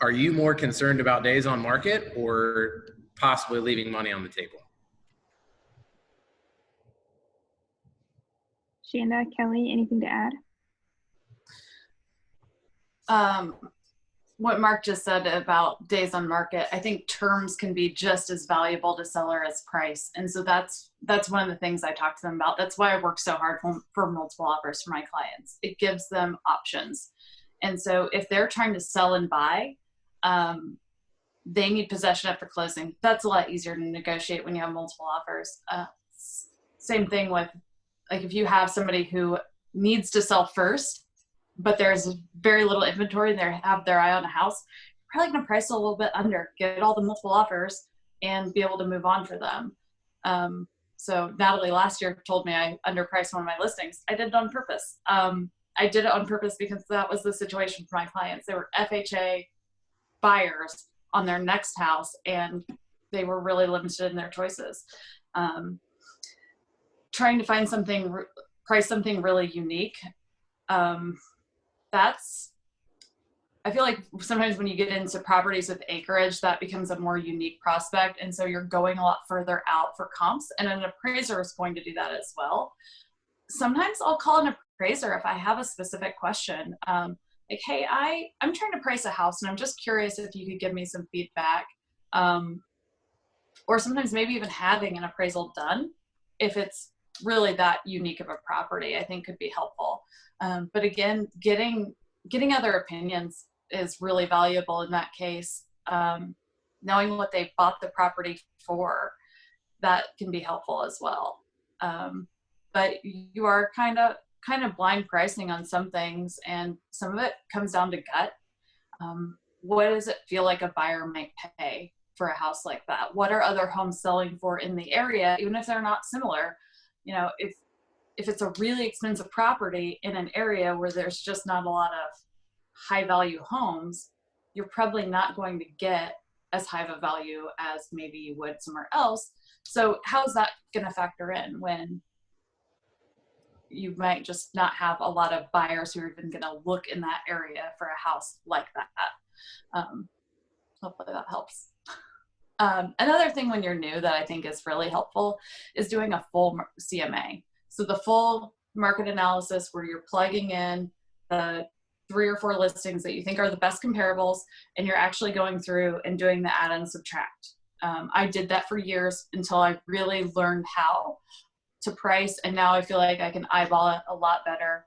are you more concerned about days on market or possibly leaving money on the table? Shanda, Kelly, anything to add? What Mark just said about days on market, I think terms can be just as valuable to seller as price. And so that's one of the things I talk to them about. That's why I work so hard for multiple offers for my clients. It gives them options. And so if they're trying to sell and buy, they need possession after closing. That's a lot easier to negotiate when you have multiple offers. Same thing with, like, if you have somebody who needs to sell first, but there's very little inventory, they have their eye on a house, you're probably going to price it a little bit under, get all the multiple offers, and be able to move on for them. So Natalie last year told me I underpriced one of my listings. I did it on purpose. I did it on purpose because that was the situation for my clients. They were FHA buyers on their next house, and they were really limited in their choices. Trying to find something, price something really unique. I feel like sometimes when you get into properties with acreage, that becomes a more unique prospect. And so you're going a lot further out for comps, and an appraiser is going to do that as well. Sometimes I'll call an appraiser if I have a specific question. Like, hey, I'm trying to price a house and I'm just curious if you could give me some feedback. Or sometimes maybe even having an appraisal done if it's really that unique of a property, I think could be helpful. But again, getting other opinions is really valuable in that case. Knowing what they bought the property for, that can be helpful as well. But you are kind of blind pricing on some things, and some of it comes down to gut. What does it feel like a buyer might pay for a house like that? What are other homes selling for in the area, even if they're not similar? You know, if it's a really expensive property in an area where there's just not a lot of high value homes, you're probably not going to get as high of a value as maybe you would somewhere else. So how's that going to factor in when you might just not have a lot of buyers who are even going to look in that area for a house like that? Hopefully that helps. Another thing when you're new that I think is really helpful is doing a full CMA. So the full market analysis where you're plugging in the 3 or 4 listings that you think are the best comparables, and you're actually going through and doing the add and subtract. I did that for years until I really learned how to price, and now I feel like I can eyeball it a lot better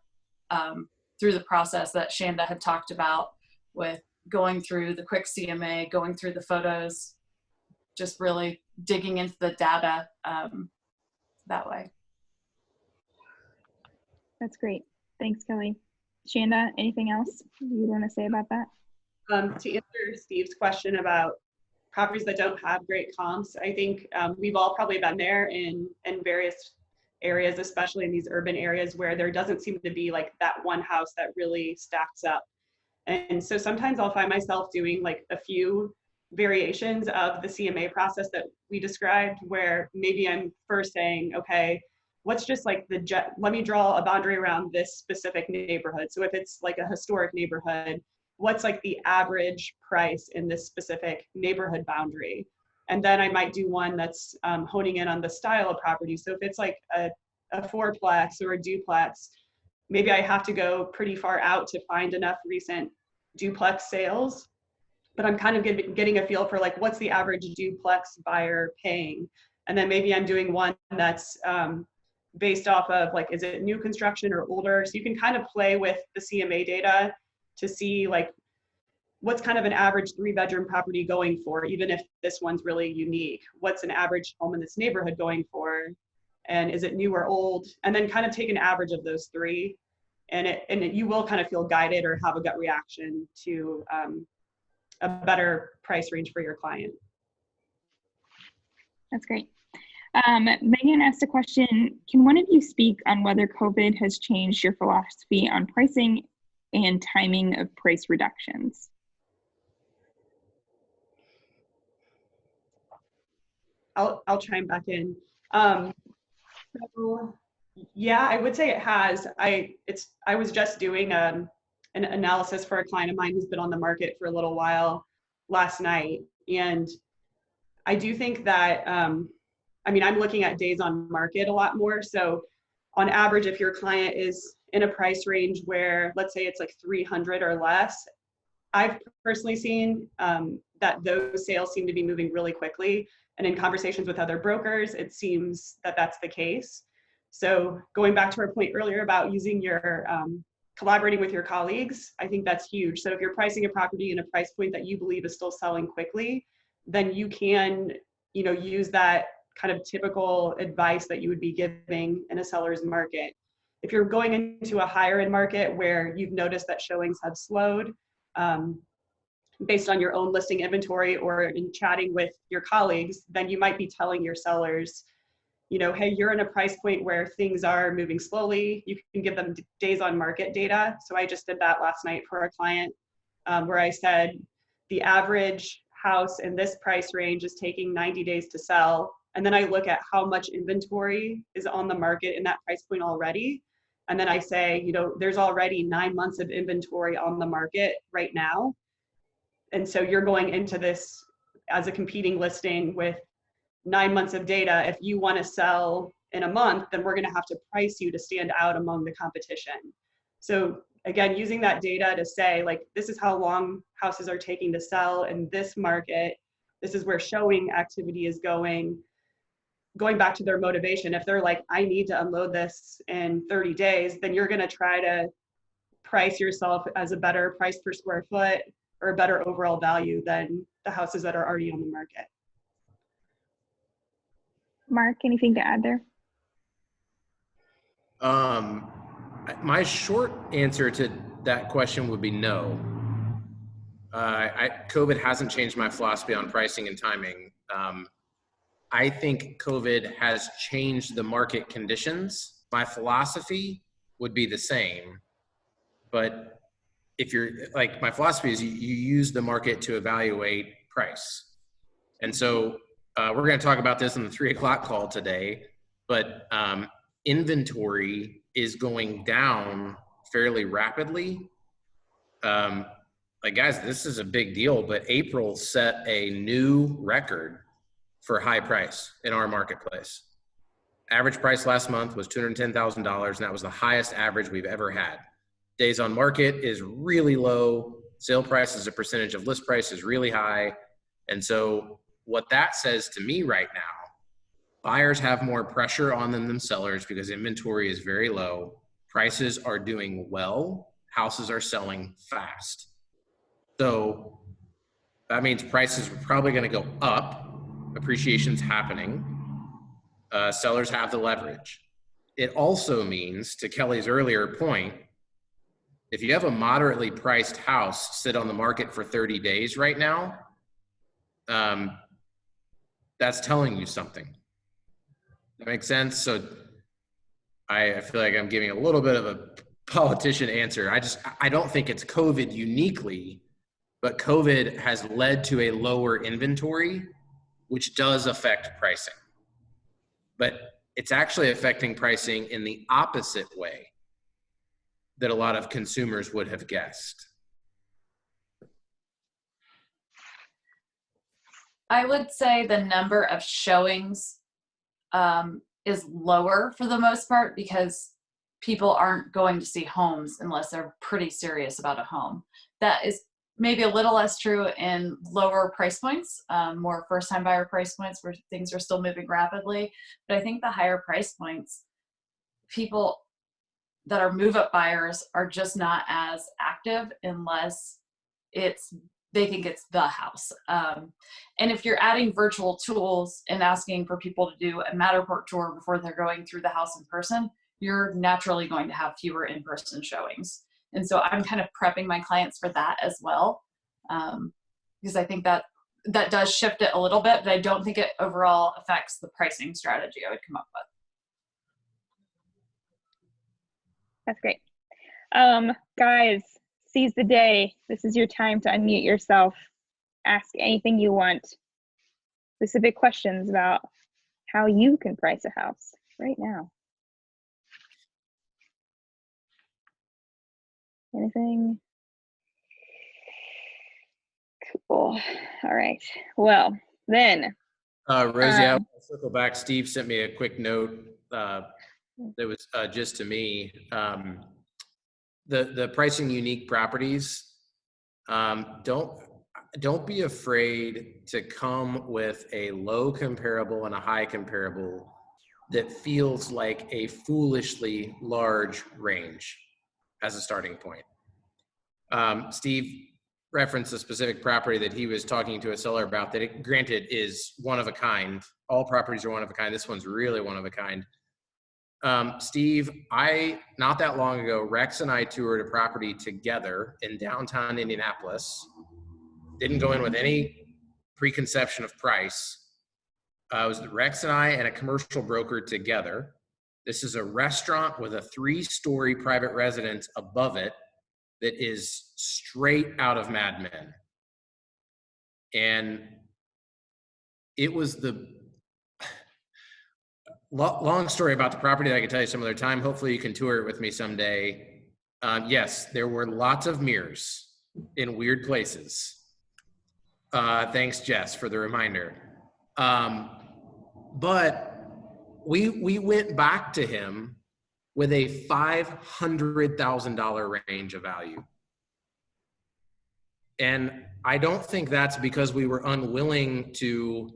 through the process that Shanda had talked about, with going through the quick CMA, going through the photos, just really digging into the data that way. That's great. Thanks, Kelly. Shanda, anything else you want to say about that? To answer Steve's question about properties that don't have great comps, I think we've all probably been there in various areas, especially in these urban areas where there doesn't seem to be like that one house that really stacks up. And so sometimes I'll find myself doing like a few variations of the CMA process that we described, where maybe I'm first saying, okay, what's just like let me draw a boundary around this specific neighborhood. So if it's like a historic neighborhood, what's like the average price in this specific neighborhood boundary? And then I might do one that's honing in on the style of property. So if it's like a fourplex or a duplex, maybe I have to go pretty far out to find enough recent duplex sales. But I'm kind of getting a feel for like, what's the average duplex buyer paying? And then maybe I'm doing one that's based off of like, is it new construction or older? So you can kind of play with the CMA data to see like, what's kind of an average 3-bedroom property going for, even if this one's really unique? What's an average home in this neighborhood going for? And is it new or old? And then kind of take an average of those 3. And you will kind of feel guided or have a gut reaction to a better price range for your client. That's great. Megan asked a question, can one of you speak on whether COVID has changed your philosophy on pricing and timing of price reductions? I'll chime back in. So, yeah, I would say it has. I was just doing an analysis for a client of mine who's been on the market for a little while last night, and I do think that I mean, I'm looking at days on market a lot more. So on average, if your client is in a price range where, let's say it's like 300 or less, I've personally seen that those sales seem to be moving really quickly. And in conversations with other brokers, it seems that that's the case. So going back to our point earlier about using your, collaborating with your colleagues, I think that's huge. So if you're pricing a property in a price point that you believe is still selling quickly, then you can, use that kind of typical advice that you would be giving in a seller's market. If you're going into a higher end market where you've noticed that showings have slowed, based on your own listing inventory or in chatting with your colleagues, then you might be telling your sellers, hey, you're in a price point where things are moving slowly. You can give them days on market data. So I just did that last night for a client where I said the average house in this price range is taking 90 days to sell. And then I look at how much inventory is on the market in that price point already. And then I say, there's already 9 months of inventory on the market right now. And so you're going into this as a competing listing with 9 months of data. If you want to sell in a month, then we're going to have to price you to stand out among the competition. So again, using that data to say, like, this is how long houses are taking to sell in this market. This is where showing activity is going. going back to their motivation, if they're like, I need to unload this in 30 days, then you're going to try to price yourself as a better price per square foot or a better overall value than the houses that are already on the market. Mark, anything to add there? My short answer to that question would be no. COVID hasn't changed my philosophy on pricing and timing. I think COVID has changed the market conditions. My philosophy would be the same, but if you're like, my philosophy is you use the market to evaluate price. And so we're going to talk about this in the 3 o'clock call today, but inventory is going down fairly rapidly. Like, guys, this is a big deal, but April set a new record for high price in our marketplace. Average price last month was $210,000, and that was the highest average we've ever had. Days on market is really low. Sale price as a percentage of list price is really high. And so what that says to me right now, buyers have more pressure on them than sellers because inventory is very low. Prices are doing well. Houses are selling fast. So that means prices are probably going to go up. Appreciation's happening. Sellers have the leverage. It also means, to Kelly's earlier point, if you have a moderately priced house sit on the market for 30 days right now, that's telling you something. That makes sense? So I feel like I'm giving a little bit of a politician answer. I don't think it's COVID uniquely, but COVID has led to a lower inventory, which does affect pricing. But it's actually affecting pricing in the opposite way that a lot of consumers would have guessed. I would say the number of showings is lower for the most part because people aren't going to see homes unless they're pretty serious about a home. That is maybe a little less true in lower price points, more first-time buyer price points where things are still moving rapidly. But I think the higher price points, people that are move-up buyers are just not as active unless they think it's the house. And if you're adding virtual tools and asking for people to do a Matterport tour before they're going through the house in person, you're naturally going to have fewer in-person showings. And so I'm kind of prepping my clients for that as well, because I think that does shift it a little bit, but I don't think it overall affects the pricing strategy I would come up with. That's great. Guys, seize the day. This is your time to unmute yourself. Ask anything you want. Specific questions about how you can price a house right now. Anything? Cool. All right. Well, then. Rosie, I'll circle back. Steve sent me a quick note that was just to me. The pricing unique properties, don't be afraid to come with a low comparable and a high comparable that feels like a foolishly large range as a starting point. Steve referenced a specific property that he was talking to a seller about that, it, granted, is one of a kind. All properties are one of a kind. This one's really one of a kind. Steve, not that long ago, Rex and I toured a property together in downtown Indianapolis. Didn't go in with any preconception of price. It was Rex and I and a commercial broker together. This is a restaurant with a 3-story private residence above it that is straight out of Mad Men. And it was the long story about the property that I can tell you some other time. Hopefully you can tour it with me someday. Yes, there were lots of mirrors in weird places. Thanks, Jess, for the reminder. But we went back to him with a $500,000 range of value. And I don't think that's because we were unwilling to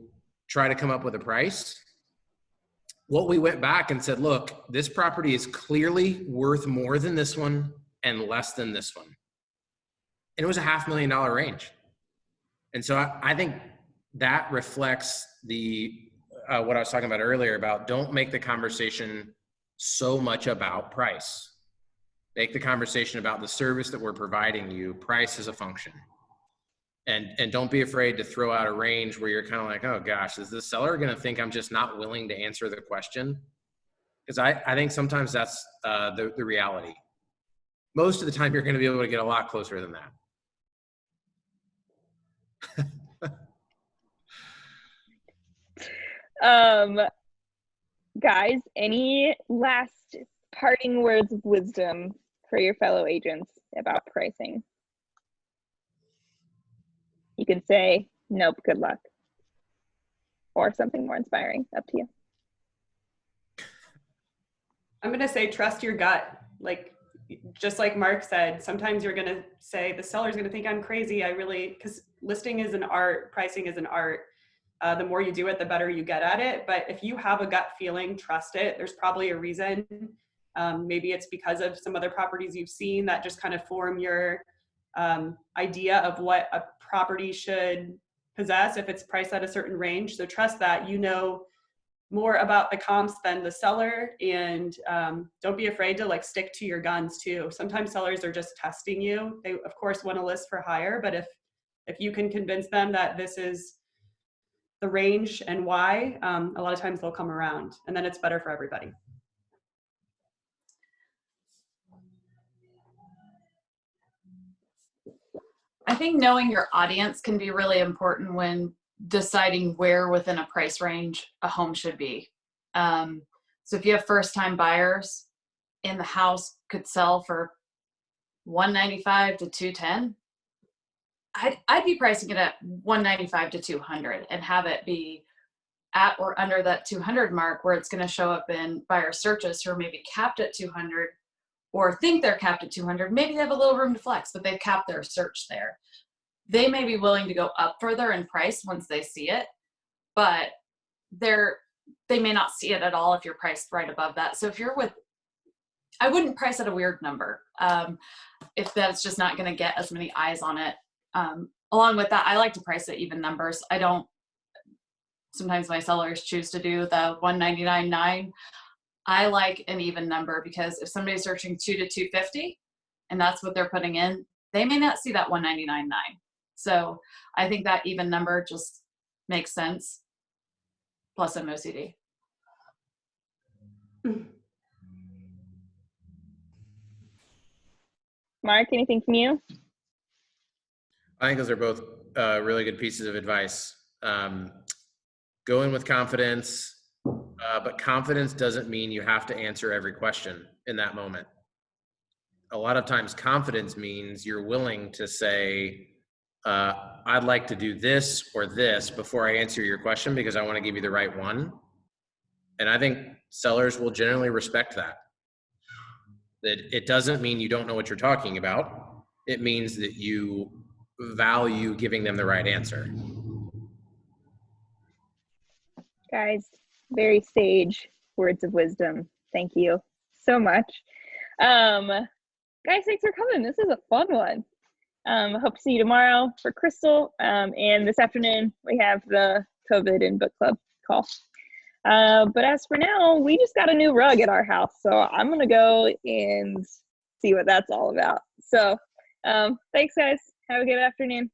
try to come up with a price. what we went back and said, look, this property is clearly worth more than this one and less than this one. And it was a $500,000 range. And so I think that reflects what I was talking about earlier about don't make the conversation so much about price. Make the conversation about the service that we're providing you. Price is a function. And don't be afraid to throw out a range where you're kind of like, oh gosh, is the seller going to think I'm just not willing to answer the question? Because I think sometimes that's the reality. Most of the time, you're going to be able to get a lot closer than that. Guys, any last parting words of wisdom for your fellow agents about pricing? You can say, nope, good luck. Or something more inspiring, up to you. I'm going to say, trust your gut. Like, just like Mark said, sometimes you're going to say, the seller's going to think I'm crazy. Because listing is an art, pricing is an art. The more you do it, the better you get at it. But if you have a gut feeling, trust it. There's probably a reason. Maybe it's because of some other properties you've seen that just kind of form your idea of what a property should possess if it's priced at a certain range. So trust that you know more about the comps than the seller, and don't be afraid to like stick to your guns too. Sometimes sellers are just testing you. They of course want to list for higher, but if you can convince them that this is the range and why, a lot of times they'll come around, and then it's better for everybody. I think knowing your audience can be really important when deciding where within a price range a home should be. So if you have first-time buyers and the house could sell for $195 to $210, I'd be pricing it at $195 to $200 and have it be at or under that 200 mark, where it's going to show up in buyer searches who are maybe capped at 200 or think they're capped at 200. Maybe they have a little room to flex, but they've capped their search there. They may be willing to go up further in price once they see it, but they may not see it at all if you're priced right above that. So if you're I wouldn't price at a weird number if that's just not going to get as many eyes on it. Along with that, I like to price at even numbers. Sometimes my sellers choose to do the $199.9. I like an even number, because if somebody's searching $2 to $250 and that's what they're putting in, they may not see that $199.9. So I think that even number just makes sense. Plus I'm OCD. Mark, anything from you? I think those are both really good pieces of advice. Go in with confidence, but confidence doesn't mean you have to answer every question in that moment. A lot of times confidence means you're willing to say, I'd like to do this or this before I answer your question, because I want to give you the right one. And I think sellers will generally respect that. That it doesn't mean you don't know what you're talking about. It means that you value giving them the right answer. Guys, very sage words of wisdom. Thank you so much. Guys, thanks for coming. This is a fun one. Hope to see you tomorrow for Crystal. And this afternoon, we have the COVID and book club call. But as for now, we just got a new rug at our house. So I'm going to go and see what that's all about. So thanks, guys. Have a good afternoon.